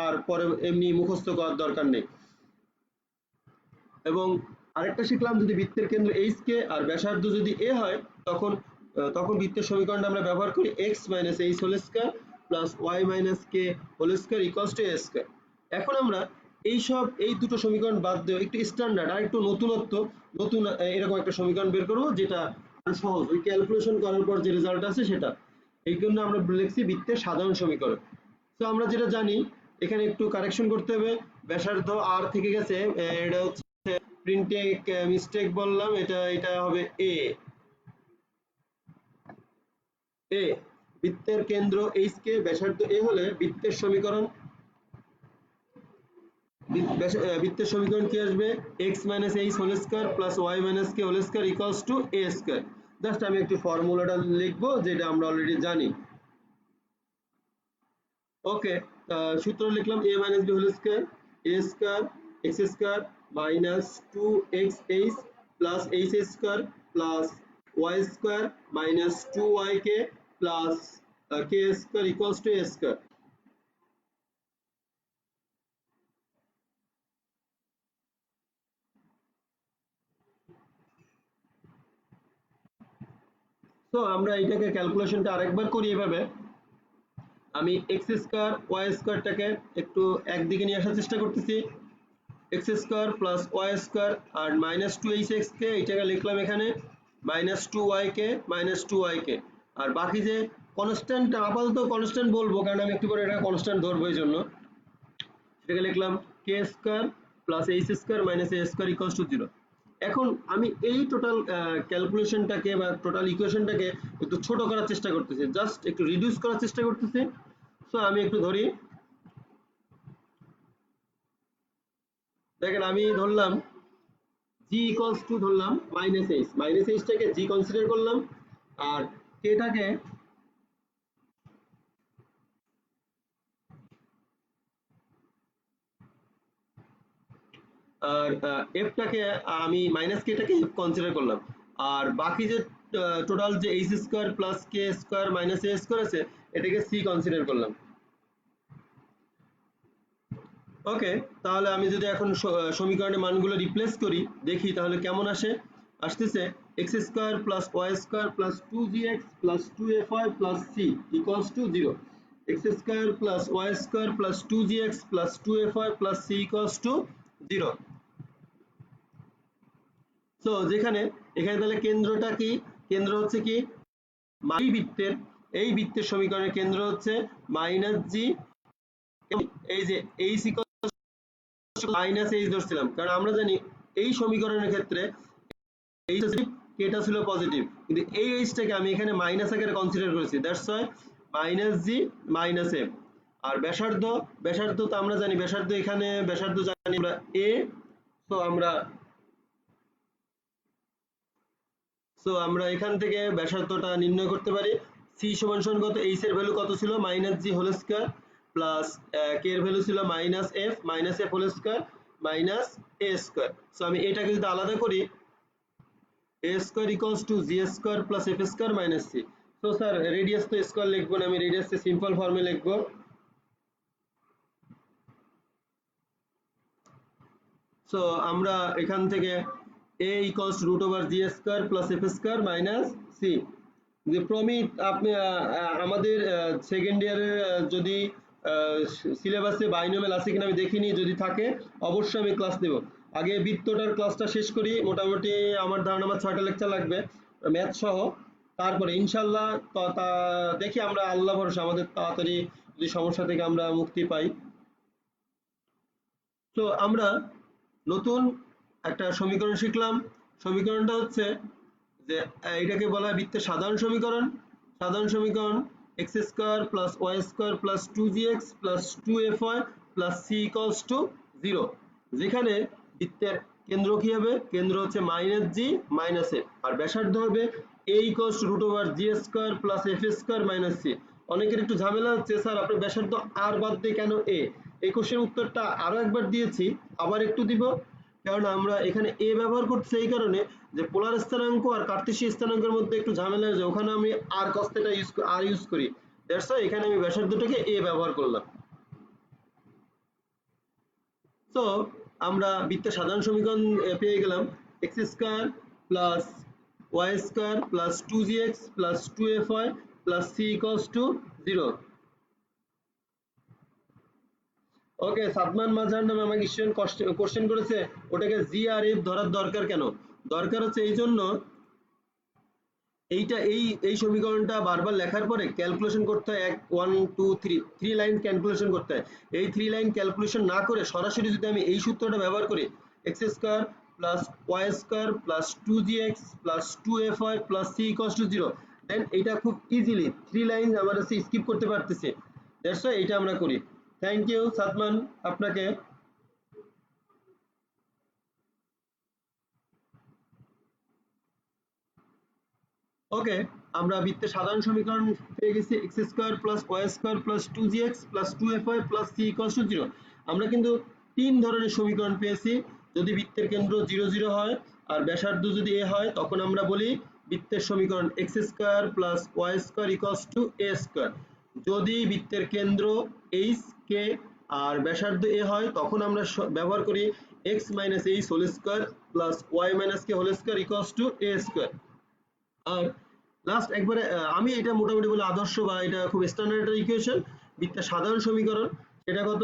আর পরে এমনি মুখস্থ করার দরকার নেই। এবং আরেকটা শিখলাম, যদি বৃত্তের কেন্দ্র h কে আর ব্যাসার্ধ যদি a হয়, তখন বৃত্তের সমীকরণটা আমরা ব্যবহার করি x minus H whole square plus Y minus K whole square equals to a square. এখন আমরা এই দুটো সমীকরণ বাদ দিয়ে একটু স্ট্যান্ডার্ড আর একটু নতুন এরকম একটা সমীকরণ বের করবো, যেটা সহজ, ওই ক্যালকুলেশন করার পর যে রেজাল্ট আছে সেটা। এই জন্য আমরা লিখছি বৃত্তের সাধারণ সমীকরণ। তো আমরা যেটা জানি, এখানে একটু কারেকশন করতে হবে, ব্যাসার্ধ r থেকে গেছে, এটা হচ্ছে প্রিন্টে মিস্টেক বললাম, এটা হবে a। বৃত্তের কেন্দ্র h কে ব্যাসার্ধ a হলে বৃত্তের সমীকরণ কি আসবে, x minus H whole square plus Y minus K whole square equals to a square. Just আমি একটু ফর্মুলাটা লিখবো যেটা আমরা অলরেডি জানি। ওকে, সূত্র লিখলাম a minus b whole square, a square x square minus 2xh plus H square plus Y square minus 2yk plus K square equals to A square. তো আমরা এটাকে ক্যালকুলেশনটা আরেকবার করি এভাবে। আমি এক্স স্কোয়ার ওয়াই স্কোয়ারটাকে একটু একদিকে নিয়ে আসার চেষ্টা করতেছি, x square plus Y square আর মাইনাস 2hx কে এটাকে লিখলাম এখানে মাইনাস 2yk মাইনাস 2yk, আর বাকি যে কনস্ট্যান্ট, আপাতত কনস্ট্যান্ট বলবো কারণ আমি একটু পরে এটা কনস্ট্যান্ট ধরবো এই জন্য, সেটাকে লিখলাম k square plus H square minus a square equals to 0। এখন আমি এই টোটাল ক্যালকুলেশনটাকে বা টোটাল ইকুয়েশনটাকে একটু ছোট করার চেষ্টা করতেছি, জাস্ট একটু রিডিউস করার চেষ্টা করতেছি। সো আমি একটু ধরি, দেখেন আমি ধরলাম জি ইকুয়ালস টু ধরলাম মাইনাস এইচটাকে জি কনসিডার করলাম, আর কেটাকে আর এফটাকে আমি মাইনাস কেটাকে এফ কনসিডার করলাম, আর বাকি যে টোটাল যে H square plus K square minus a square আছে এটাকে সি কনসিডার করলাম। ওকে, তাহলে আমি যদি এখন সমীকরণের মানগুলো রিপ্লেস করি দেখি তাহলে কেমন আসে। আসতেছে X square plus Y square plus 2gx plus 2fy plus C equals to 0। X square plus Y square plus 2gx plus 2fy plus C equals to 0। So যেখানে এখানে তাহলে কেন্দ্রটা কি, কেন্দ্র হচ্ছে কি এই বৃত্তের সমীকরণের কেন্দ্র হচ্ছে মাইনাস জি, এই যে এইচ মাইনাস এইচ ধরছিলাম কারণ আমরা জানি এই সমীকরণের ক্ষেত্রে এইচ কেটা ছিল পজিটিভ, কিন্তু এই এইচটাকে আমি এখানে মাইনাস আকারে কনসিডার করেছি, that's why minus G minus F. আর ব্যাসার্ধ তো আমরা জানি ব্যাসার্ধ, এখানে ব্যাসার্ধ জানি আমরা এ। সো আমরা এখান থেকে ব্যাসার্ধটা নির্ণয় করতে পারি। সি সমান সমান কত, এইচ এর ভ্যালু কত ছিল minus g whole square plus k এর ভ্যালু ছিল minus f whole square minus a square. So আমি এটাকে যদি আলাদা করি a square equals to g square plus F square minus c. So sir radius তো স্কয়ার লিখবো না, আমি রেডিয়াসকে সিম্পল ফর্মে লিখবো। সো আমরা এখান থেকে a equals root over G square plus F square minus C. যে প্রমিত আপনি আমাদের সেকেন্ড ইয়ারের যদি সিলেবাসে বাইনোমিয়াল আছে কিনা আমি দেখিনি, যদি থাকে অবশ্যই আমি ক্লাস নেব। আগে বৃত্তটার ক্লাসটা শেষ করি, মোটামুটি আমার ধারণা আমার 6টা লেকচার লাগবে ম্যাথ সহ, তারপরে ইনশাল্লাহ দেখি আমরা আল্লাহ ভরসা আমাদের তাড়াতাড়ি যদি সমস্যা থেকে আমরা মুক্তি পাই। তো আমরা নতুন একটা সমীকরণ শিখলাম। সমীকরণটা হচ্ছে যে এটাকে বলা হয় বৃত্তের সাধারণ সমীকরণ। সাধারণ সমীকরণ X square plus Y square plus 2gx plus 2fy plus C equals to 0, যেখানে বৃত্তের কেন্দ্র কি হবে, কেন্দ্র হচ্ছে মাইনাস জি মাইনাস এফ, আর ব্যাসার্ধ হবে a equals to root over G square plus F square minus C. অনেকের একটু ঝামেলা হচ্ছে স্যার আপনার ব্যাসার্ধ আর বাদ দিয়ে কেন এ, এই কোশ্চেনের উত্তরটা আরো একবার দিয়েছি, আবার একটু দিব, কারণ আমরা এখানে এ ব্যবহার করছি এই কারণে যে পোলার স্থানাঙ্ক আর কার্তেশীয় স্থানাঙ্কের মধ্যে একটু ঝামেলা হয়ে যায়, ওখানে আমি আর cos θ ইউজ করি, দ্যাটস ওয়াই এখানে আমি ব্যাসার্ধটাকে এ ব্যবহার করলাম। তো আমরা বৃত্তের সাধারণ সমীকরণ পেয়ে গেলাম x square plus Y square plus 2gx plus 2fy plus C equals to 0। Okay, Sadman Mazhar নামে আমাকে কোশ্চেন করেছে ওটাকে জি আর এফ ধরার দরকার কেন। দরকার হচ্ছে এই জন্য, এই সমীকরণটা বারবার লেখার পরে ক্যালকুলেশন করতে হয়, 1 2 3 3 লাইন ক্যালকুলেশন করতে হয়। এই 3 লাইন ক্যালকুলেশন না করে সরাসরি যদি আমি এই সূত্রটা ব্যবহার করি x square plus Y square plus 2gx plus 2fy plus C equals to 0, then এটা খুব ইজিলি 3 লাইন আমরা স্কিপ করতে পারতেছি, দ্যাটস ওয়াই এটা আমরা করি। থ্যাংক ইউ সাদমান আপনাকে। ওকে, আমরা বৃত্তের সাধারণ সমীকরণ পেয়ে গেছি x square plus Y square plus 2gx plus 2fy plus C equals to 0। আমরা কিন্তু তিন ধরনের সমীকরণ পেয়েছি, যদি বৃত্তের কেন্দ্র 0 0 হয় আর ব্যাসার্ধ যদি a হয় তখন আমরা বলি বৃত্তের সমীকরণ x square plus y square equals to a square. যদি বৃত্তের কেন্দ্র h k আর ব্যাসার্ধ a হয় তখন আমরা ব্যবহার করি x minus h whole square plus y minus k whole square equals to a square. আর লাস্ট একবারে আমি এটা মোটামুটি বলে আদর্শ বা এটা খুব স্ট্যান্ডার্ড একটা ইকুয়েশন, বৃত্তের সাধারণ সমীকরণ সেটা কত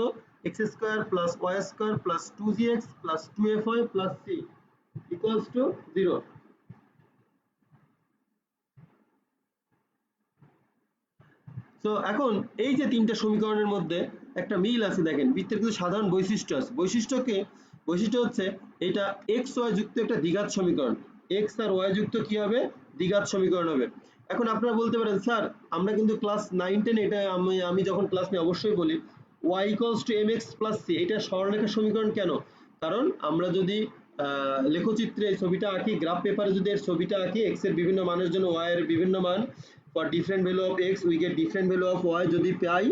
x square plus y square plus 2gx plus 2fy plus c equals to 0। তো এখন এই যে তিনটা সমীকরণের মধ্যে একটা মিল আছে, দেখেন বৃত্তের কিছু সাধারণ বৈশিষ্ট্য আছে। বৈশিষ্ট্য হচ্ছে এটা x y যুক্ত একটা দ্বিঘাত সমীকরণ, x আর y যুক্ত কি হবে দ্বিঘাত সমীকরণ হবে। এখন আপনারা বলতে পারেন স্যার আমরা কিন্তু ক্লাস 9 10 এটা আমি যখন ক্লাস নিই অবশ্যই বলি y equals to mx plus c, এটা সরলরেখার সমীকরণ কেন? কারণ আমরা যদি লেখচিত্রে এই ছবিটা আঁকি, গ্রাফ পেপারে যদি এর ছবিটা আঁকি x এর বিভিন্ন মানের জন্য y এর বিভিন্ন মান, for different value of x we get different value of y যদি পাই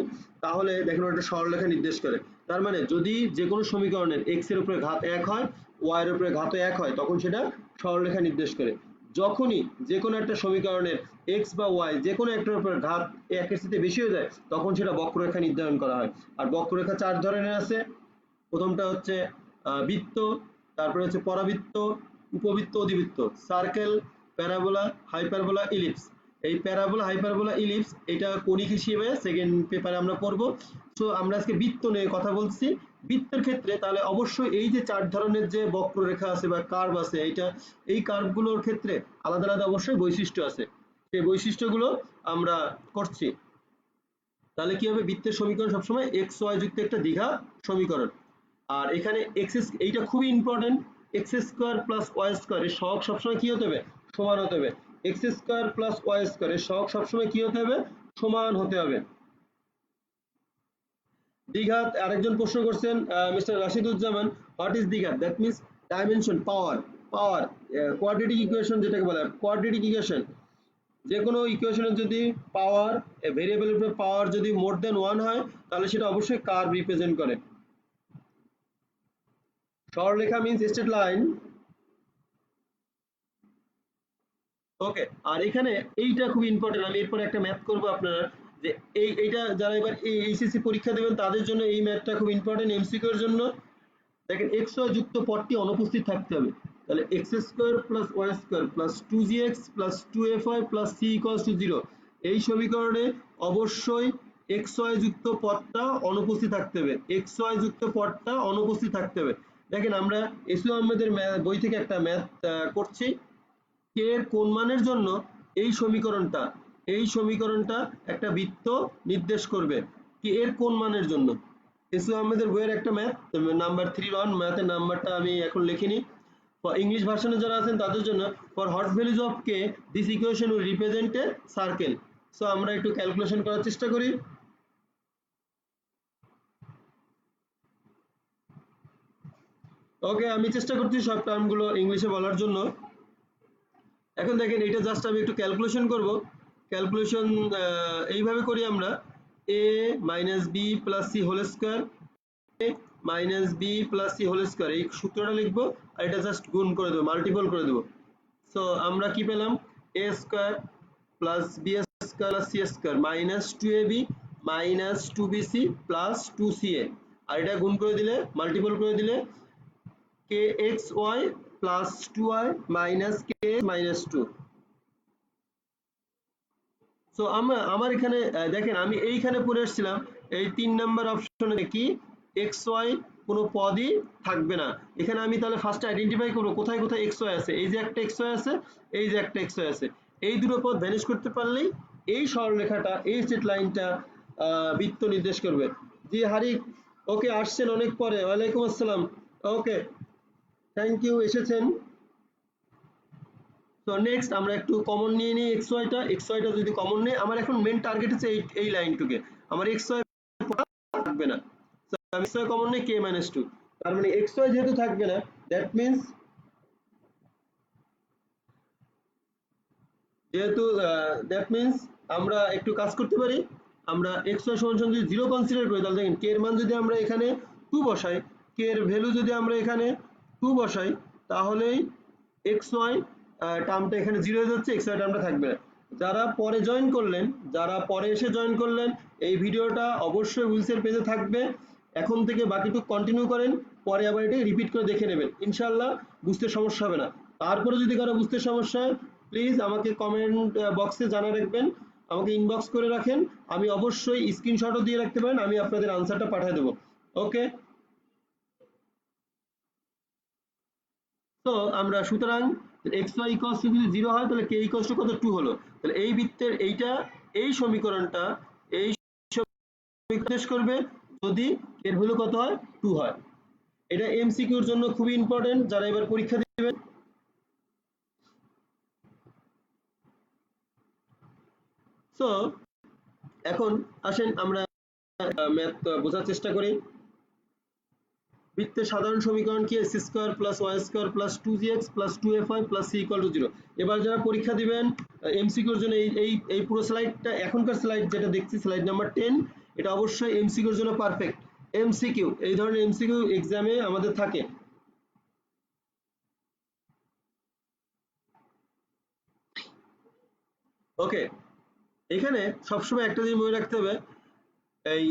তাহলে দেখুন একটা সরলরেখা নির্দেশ করে। তার মানে যদি যে কোনো সমীকরণের x এর উপরে ঘাত 1 হয় y এর উপরে ঘাত 1 হয় তখন সেটা সরলরেখা নির্দেশ করে। যখনই যে কোনো একটা সমীকরণের x বা y যে কোনো একটার উপরে ঘাত 1 এর সাথে বেশি হয়ে যায় তখন সেটা বক্ররেখা নির্ধারণ করা হয়। আর বক্ররেখা 4 ধরনের আছে। প্রথমটা হচ্ছে বৃত্ত, তারপরে হচ্ছে পরাবৃত্ত, উপবৃত্ত, অধিবৃত্ত, সার্কেল, প্যারাবোলা, হাইপারবোলা, ইলিপস। এই প্যারাবোলা, হাইপারবোলা, ইলিপস এটা কনিক হিসেবে সেকেন্ড পেপারে আমরা পড়বো। সো আমরা আজকে বৃত্ত নিয়ে কথা বলছি। বৃত্তের ক্ষেত্রে তাহলে অবশ্যই এই যে 4 ধরনের যে বক্ররেখা আছে বা কার্ভ আছে, এই কার্ভগুলোর ক্ষেত্রে আলাদা আলাদা অবশ্যই বৈশিষ্ট্য আছে, সেই বৈশিষ্ট্যগুলো আমরা করছি। তাহলে কি হবে, বৃত্তের সমীকরণ সবসময় x y যুক্ত একটা দ্বিঘাত সমীকরণ। আর এখানে এইটা খুবই important, x square plus y square এর সহগ সবসময় কি হতে হবে সমান হতে হবে। x square plus y square এর সহগ সবসময় কি হতে হবে সমান হতে হবে। দ্বিঘাত আরেকজন প্রশ্ন করছেন মিস্টার রাশিদুজ্জামান, হোয়াট ইজ দ্বিঘাত? That means dimension, power quadratic equation যেটাকে বলে কোয়াড্রেটিক ইকুয়েশন। যে কোনো ইকুয়েশনের যদি পাওয়ার ভেরিয়েবলের উপর পাওয়ার যদি মোর দেন 1 হয় তাহলে সেটা অবশ্যই কার্ভ রিপ্রেজেন্ট করে। সরলরেখা মিন্স স্ট্রেট লাইন। ওকে, আর এখানে এইটা খুব ইম্পর্টেন্ট, আমি এরপরে একটা ম্যাথ করব আপনারা, যে এইটা যারা এবার এইচএসসি পরীক্ষা দেবেন তাদের জন্য এই ম্যাথটা খুব ইম্পর্টেন্ট এমসিকিউ এর জন্য। দেখেন x y যুক্ত পদটি অনুপস্থিত থাকতে হবে। তাহলে x square plus y square plus 2gx plus 2fy plus c equals to 0। এই সমীকরণে অবশ্যই x y যুক্ত পদটা অনুপস্থিত থাকতে হবে, x y যুক্ত পদটা অনুপস্থিত থাকতে হবে। দেখেন আমরা এসু আহমেদের বই থেকে একটা ম্যাথ করছি, k এর কোন মানের জন্য এই সমীকরণটা একটা বৃত্ত নির্দেশ করবে, k এর কোন মানের জন্য। এসু আহমেদের বইয়ের একটা ম্যাথ নাম্বার 3 ম্যাথের নাম্বারটা আমি এখন লিখিনি, ইংলিশ ভার্সনে যারা আছেন তাদের জন্য, for hot values of k this equation will represent a circle. So আমরা একটু ক্যালকুলেশন করার চেষ্টা করি। ওকে, আমি চেষ্টা করছি সব টার্মগুলো ইংলিশে বলার জন্য। এখন দেখেন এটা জাস্ট আমি একটু ক্যালকুলেশন করব। ক্যালকুলেশন এইভাবে করি আমরা, a minus b plus c whole square, a minus b plus c whole square, এই সূত্রটা লিখবো আর এটা জাস্ট গুণ করে দেবো, মাল্টিপল করে দেবো। সো আমরা কি পেলাম, a square plus b square plus c square minus 2ab minus 2bc plus 2ca, আর এটা গুণ করে দিলে মাল্টিপল করে দিলে kxy plus 2y minus k minus 2। So আমার এখানে দেখেন আমি এইখানে পড়ে এসেছিলাম এই 3 নাম্বার অপশনে কি xy কোনো পদই থাকবে না। এখানে আমি তাহলে ফার্স্ট আইডেন্টিফাই করব কোথায় কোথায় xy আছে। এই যে একটা xy আছে, এই যে একটা xy আছে, এই দুটো পদ ভ্যানিশ করতে পারলেই এই সরলরেখাটা, এই স্ট্রেট লাইনটা বৃত্ত নির্দেশ করবে। জি হারিক, ওকে আসছেন অনেক পরে, ওয়ালাইকুম আসসালাম। ওকে, থ্যাংক ইউ এসেছেন। তো নেক্সট আমরা একটু কমন নিয়ে নিই xy টা যদি কমন নেই, আমার এখন মেন টার্গেট হচ্ছে এই লাইনটুকে, আমার xy থাকবে না। সো আমি xy কমন নেই k - 2, তার মানে xy যেহেতু থাকবে না দ্যাট মিন্স আমরা একটু কাজ করতে পারি। আমরা xy সমান যদি 0 কনসিডার করি তাহলে দেখেন k এর মান যদি আমরা এখানে 2 বসাই, k এর ভ্যালু যদি আমরা এখানে 2 বসাই তাহলেই এক্স ওয়াই টার্মটা এখানে 0 হয়ে যাচ্ছে, এক্স ওয়াই টার্মটা থাকবে না। যারা পরে জয়েন করলেন, যারা পরে এসে জয়েন করলেন, এই ভিডিওটা অবশ্যই উইলসের পেজে থাকবে। এখন থেকে বাকিটুকু কন্টিনিউ করেন, পরে আবার এটা রিপিট করে দেখে নেবেন, ইনশাল্লাহ বুঝতে সমস্যা হবে না। তারপরে যদি কারো বুঝতে সমস্যা হয় প্লিজ আমাকে কমেন্ট বক্সে জানা রাখবেন, আমাকে ইনবক্স করে রাখেন, আমি অবশ্যই স্ক্রিনশটও দিয়ে রাখতে পারেন, আমি আপনাদের আনসারটা পাঠিয়ে দেবো। ওকে, তো আমরা সুতরাং এক্স ওয়াই ইকুয়ালস টু যদি 0 হয় তাহলে কে ইকুয়ালস টু কত 2 হলো। তাহলে এই বৃত্তের এইটা, এই সমীকরণটা, এই শেষ করবে যদি এর ভ্যালু কত হয় 2 হয়। এটা এমসিকিউর জন্য খুবই ইম্পর্টেন্ট, যারা এবার পরীক্ষা দিবেন। সো এখন আসেন আমরা ম্যাথ বোঝার চেষ্টা করি। বৃত্তের সাধারণ সমীকরণ কি? X square plus Y square plus 2gx plus 2fy plus c equal to 0। এবার যারা পরীক্ষা দিবেন এমসিকিউর জন্য এই পুরো স্লাইডটা, এখনকার স্লাইড যেটা দেখছি স্লাইড নাম্বার 10, এটা অবশ্যই এমসিকিউর জন্য পারফেক্ট। এমসিকিউ, এই ধরনের এমসিকিউ এক্সামে আমাদের থাকে। ওকে, এখানে সবসময় একটা জিনিস মনে রাখতে হবে, এই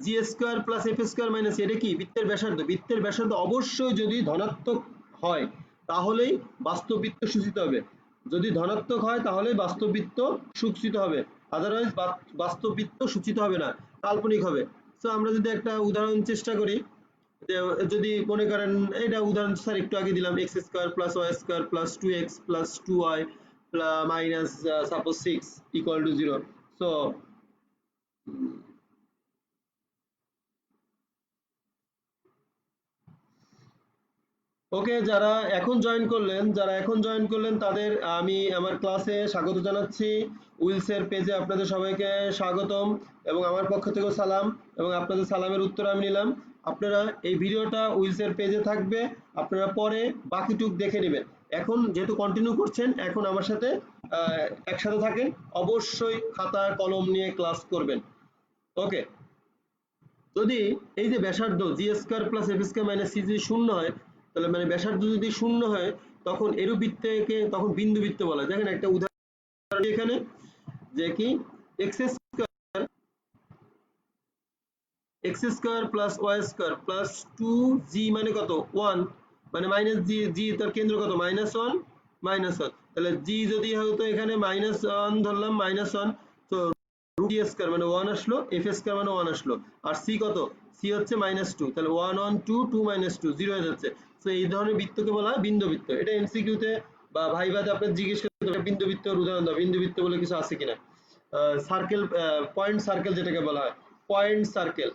g square plus F square minus, এটা কি? বৃত্তের ব্যাসার্ধ। বৃত্তের ব্যাসার্ধ অবশ্যই যদি ধনাত্মক হয় তাহলেই বাস্তব বৃত্ত সূচিত হবে, যদি ধনাত্মক হয় তাহলে বাস্তব বৃত্ত সূচিত হবে, আদারওয়াইজ বাস্তব বৃত্ত সূচিত হবে না, কাল্পনিক হবে। তো আমরা যদি একটা উদাহরণ চেষ্টা করি, যদি মনে করেন, এটা উদাহরণ স্যার একটু আগে দিলাম, x square plus Y square plus 2x plus 2y minus suppose 6 equal to 0। So okay, যারা এখন জয়েন করলেন তাদের আমি আমার ক্লাসে স্বাগত জানাচ্ছি। উইলসের পেজে আপনাদের সবাইকে স্বাগতম এবং আমার পক্ষ থেকেও সালাম, এবং আপনাদের সালামের উত্তর আমি নিলাম। আপনারা এই ভিডিওটা উইলসের পেজে থাকবে, আপনারা পরে বাকিটুক দেখে নেবেন। এখন যেহেতু কন্টিনিউ করছেন, এখন আমার সাথে একসাথে থাকেন, অবশ্যই খাতা কলম নিয়ে ক্লাস করবেন। ওকে, যদি এই যে ব্যাসার্ধ g square plus F square minus c যদি শূন্য হয়, তাহলে মানে ব্যাসার্ধ যদি শূন্য হয় তখন এরূপ বৃত্তকে তখন বিন্দু বৃত্ত বলা হয়। দেখেন একটা উদাহরণ এখানে, যে কি x square plus Y square plus 2g মানে কত 1, মানে মাইনাস জি, জি তার কেন্দ্র কত -1 -1, তাহলে জি যদি হয়তো এখানে -1 ধরলাম, -1, তো রুট জি স্কোয়ার মানে 1 আসলো, এফ স্কোয়ার মানে 1 আসলো, আর সি কত? সি হচ্ছে -2, তাহলে 1 1 2 2 -2 0 হয়ে যাচ্ছে। তো এই ধরনের বৃত্তকে বলা হয় বিন্দু বৃত্ত। এটা এমসিকিউতে বা ভাইভাতে আপনার জিজ্ঞেস করতে পারে বিন্দু বৃত্তের উদাহরণ দাও, বিন্দু বৃত্ত বলে কিছু আছে কিনা। সার্কেল, পয়েন্ট সার্কেল যেটাকে বলা হয়, পয়েন্ট সার্কেল।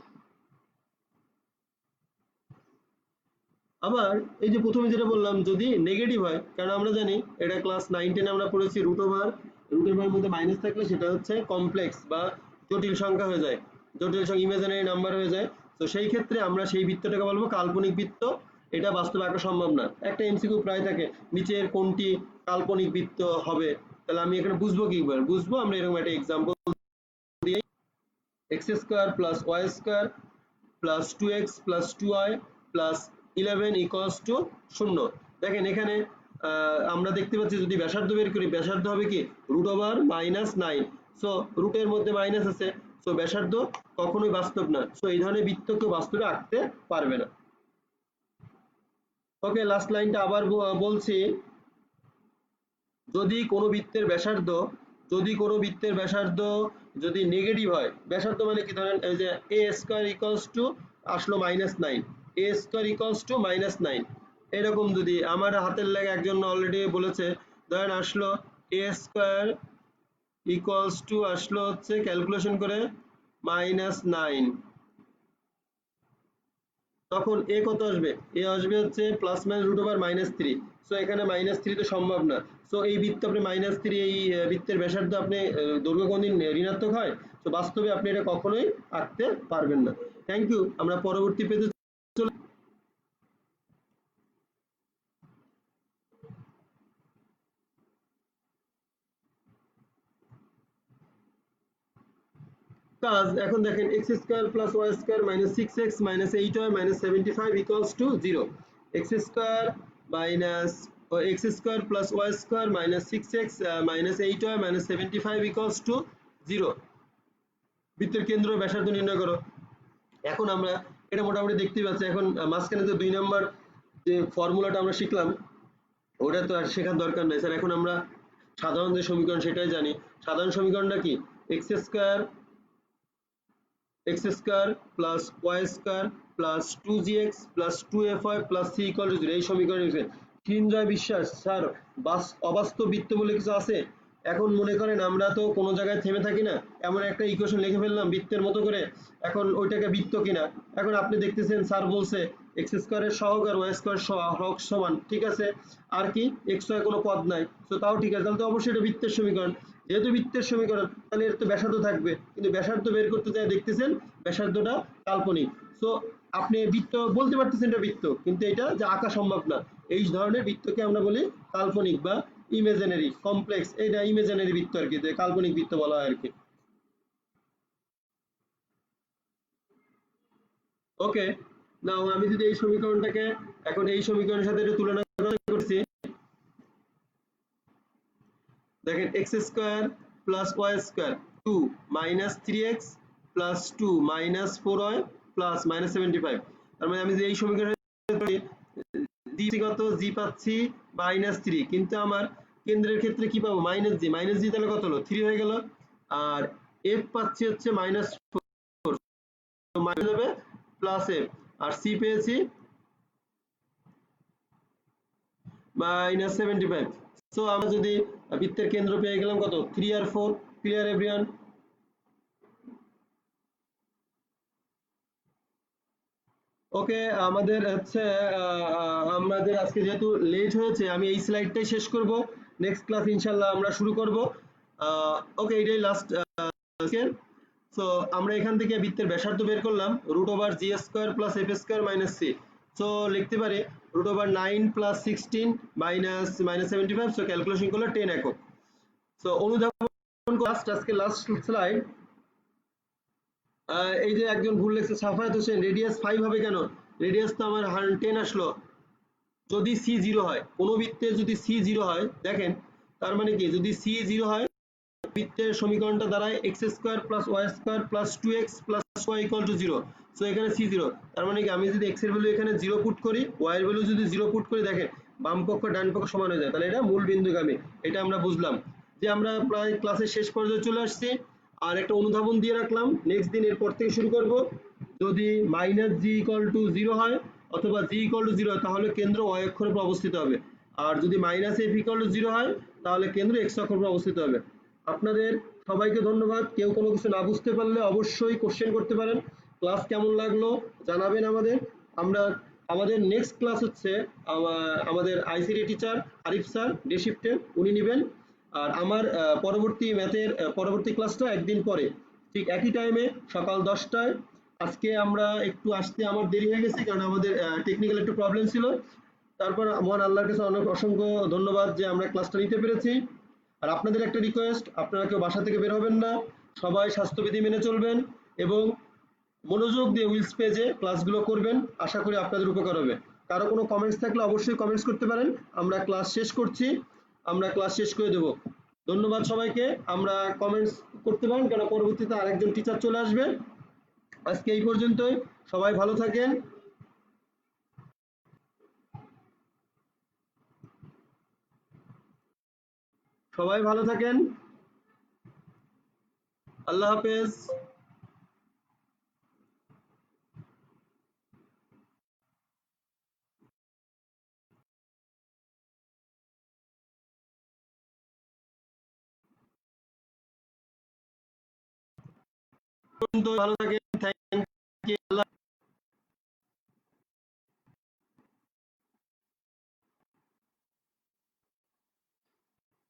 আবার এই যে প্রথমে যেটা বললাম, যদি নেগেটিভ হয়, কারণ আমরা জানি এটা ক্লাস 9 10 আমরা পড়েছি, রুট ওভার মধ্যে মাইনাস থাকলে সেটা হচ্ছে কমপ্লেক্স বা জটিল সংখ্যা হয়ে যায়, জটিল সংখ্যা ইমাজিনারি নাম্বার হয়ে যায়। তো সেই ক্ষেত্রে আমরা সেই বৃত্তটাকে বলবো কাল্পনিক বৃত্ত, এটা বাস্তবে আঁকা সম্ভব না। একটা এমসিকিউ প্রায় থাকে, নিচের কোনটি কাল্পনিক বৃত্ত হবে, তাহলে আমি এখানে বুঝবো কি করে? বুঝবো আমরা এরকম একটা এক্সাম্পল দিয়ে, x square plus Y square plus 2x plus 2y plus 11 equals to 0। দেখেন এখানে আমরা দেখতে পাচ্ছি যদি ব্যাসার্ধ বের করি, ব্যাসার্ধ হবে কি রুট ওভার -9। সো রুটের মধ্যে মাইনাস আছে, সো ব্যাসার্ধ কখনোই বাস্তব না। সো এই ধরনের বৃত্ত কেউ বাস্তবে আঁকতে পারবে না। ওকে, লাস্ট লাইনটা আবার বলছি, যদি কোনো বৃত্তের ব্যাসার্ধ, যদি নেগেটিভ হয়, ব্যাসার্ধ মানে কি, ধরেন এই যে এ স্কোয়ার ইকুয়ালস টু আসলো -9, এ স্কোয়ার ইকুয়ালস টু -9, এরকম যদি আমার হাতের লেগে একজন অলরেডি বলেছে, ধরেন আসলো এ স্কোয়ার ইকুয়ালস টু আসলো হচ্ছে ক্যালকুলেশন করে -9, তখন এ কত আসবে? এ আসবে হচ্ছে plus minus root over -3। So এখানে -3 তো সম্ভব না। সো এই বৃত্ত আপনি -3, এই বৃত্তের ব্যাসার্ধ আপনি দৈর্ঘ্য কোনদিন ঋণাত্মক হয়? তো বাস্তবে আপনি এটা কখনোই আঁকতে পারবেন না। থ্যাংক ইউ, আমরা পরবর্তী পেজে চলে কাজ। এখন দেখেন x square plus Y square minus 6x minus 8y minus 75 equals to 0। X square minus x square plus Y square minus 6x minus 8y minus 75 equals to 0। বৃত্তের কেন্দ্র ব্যাসার্ধ নির্ণয় করো। এখন আমরা এটা মোটামুটি দেখতেই পাচ্ছি। এখন মাঝখানে যে 2 নম্বর যে ফর্মুলাটা আমরা শিখলাম ওটা তো আর শেখার দরকার নেই স্যার। এখন আমরা সাধারণ যে সমীকরণ সেটাই জানি। সাধারণ সমীকরণটা কি? X square plus Y square plus 2gx plus 2fy plus c equal to 0। এই সমীকরণ লিখছেন সৃঞ্জয় বিশ্বাস। স্যার অবাস্তব বৃত্ত বলে কিছু আছে? এখন মনে করেন আমরা তো কোনো জায়গায় থেমে থাকি না, এমন একটা ইকুয়েশন লিখে ফেললাম বৃত্তের মতো করে, এখন ওইটাকে বৃত্ত কিনা। এখন আপনি দেখতেছেন স্যার বলছে এক্স স্কোয়ারের সহগ আর ওয়াই স্কোয়ার সহগ সমান, ঠিক আছে, আর কি এক্স ওয়াই কোনো পদ নাই, তো তাও ঠিক আছে, তাহলে তো অবশ্যই এটা বৃত্তের সমীকরণ। যেহেতু বৃত্তের সমীকরণ তাহলে এর তো ব্যাসার্ধ থাকবে, কিন্তু ব্যাসার্ধ বের করতে চাই দেখতেছেন ব্যাসার্ধটা কাল্পনিক। সো আপনি বৃত্ত বলতে পারতেছেন এটা বৃত্ত, কিন্তু এটা যে আঁকা সম্ভব না। এই ধরনের বৃত্তকে আমরা বলি কাল্পনিক বা ইমেজিনারি কমপ্লেক্স। এটা ইমেজিনারি বৃত্ত আর কি, যে কাল্পনিক বৃত্ত বলা হয় আর কি। ওকে, নাও আমি যদি এই সমীকরণটাকে এখন এই সমীকরণের সাথে একটু তুলনা করছি, দেখেন x square plus Y square 2 minus 3x plus 2 minus 4y plus minus 75। তার মানে আমি যে এই সমীকরণে কত জি পাচ্ছি মাইনাস 3, কিন্তু আমার কেন্দ্রের ক্ষেত্রে কি পাবো? মাইনাস জি। মাইনাস জি তাহলে কত হলো? 3 হয়ে গেল। আর এফ পাচ্ছি হচ্ছে মাইনাস 4, মাইনাস হবে প্লাস এফ। আর সি পেয়েছি মাইনাস 75। সো আমরা যদি বৃত্তের কেন্দ্র পেয়ে গেলাম কত? 3 আর 4। Clear everyone? ওকে, আমাদের হচ্ছে আমাদের আজকে যেহেতু লেট হয়েছে আমি এই স্লাইডটাই শেষ করব। নেক্সট ক্লাস ইনশাল্লাহ আমরা শুরু করব। ওকে, এটাই লাস্ট। সো আমরা এখান থেকে বৃত্তের ব্যাসার্ধ বের করলাম √জি square plus F square minus c. So লিখতে পারি √9 প্লাস 16 মাইনাস 75। সো ক্যালকুলেশন করলে 10 একক। সো অনুধাবন আজকে লাস্ট স্লাইড। এই যে একজন ভুল লিখছে সাফায়াত হোসেন, রেডিয়াস 5 হবে কেন? রেডিয়াস তো আমার 10 আসলো। যদি সি 0 হয়, কোনো বৃত্তে যদি সি 0 হয়, দেখেন তার মানে কি, যদি সি 0 হয় বৃত্তের সমীকরণটা দাঁড়ায় x square plus Y square plus 2x plus y equal to 0। So এখানে সি 0, তার মানে কি আমি যদি এক্স এর ভ্যালু এখানে 0 পুট করি, ওয়াই এর ভ্যালু যদি 0 পুট করি, দেখেন বাম পক্ষ ডান পক্ষ সমান হয়ে যায়, তাহলে এটা মূল বিন্দুগামী। এটা আমরা বুঝলাম যে আমরা প্রায় ক্লাসের শেষ পর্যায়ে চলে আসছি। আর একটা অনুধাবন দিয়ে রাখলাম, নেক্সট দিন এরপর থেকে শুরু করব। যদি মাইনাস জি ইকুয়াল টু 0 হয় অথবা জি ইকুয়াল টু 0 হয়, তাহলে কেন্দ্র ওয়াই অক্ষরের উপর অবস্থিত হবে। আর যদি মাইনাস এফ ইকুয়াল টু 0 হয়, তাহলে কেন্দ্র এক্স অক্ষরের উপর অবস্থিত হবে। আপনাদের সবাইকে ধন্যবাদ। কেউ কোনো কিছু না বুঝতে পারলে অবশ্যই কোশ্চেন করতে পারেন। ক্লাস কেমন লাগলো জানাবেন আমাদের। আমাদের নেক্সট ক্লাস হচ্ছে আমাদের ICT teacher Arif sir day শিফটে উনি নেবেন। আর আমার পরবর্তী ম্যাথের পরবর্তী ক্লাসটা একদিন পরে ঠিক একই টাইমে সকাল 10টায়। আজকে আমরা একটু আসতে আমার দেরি হয়ে গেছে, কারণ আমাদের টেকনিক্যাল একটু প্রবলেম ছিল। তারপর মহান আল্লাহর কাছে অনেক অসংখ্য ধন্যবাদ যে আমরা ক্লাসটা নিতে পেরেছি। আর আপনাদের একটা রিকোয়েস্ট, আপনারা কেউ বাসা থেকে বের হবেন না, সবাই স্বাস্থ্যবিধি মেনে চলবেন এবং মনোযোগ দিয়ে উইলস পেজে ক্লাসগুলো করবেন। আশা করি আপনাদের উপকার হবে। কারো কোনো কমেন্টস থাকলে অবশ্যই কমেন্টস করতে পারেন। আমরা ক্লাস শেষ করছি, আমরা ক্লাস শেষ করে দেব। ধন্যবাদ সবাইকে। আমরা কমেন্টস করতে পারেন, কারণ পরবর্তীতে আরেকজন টিচার চলে আসবে। আজকে এই পর্যন্তই, সবাই ভালো থাকেন। সবাই ভালো থাকেন। আল্লাহ হাফেজ। ভালো থাকেন। Thank you.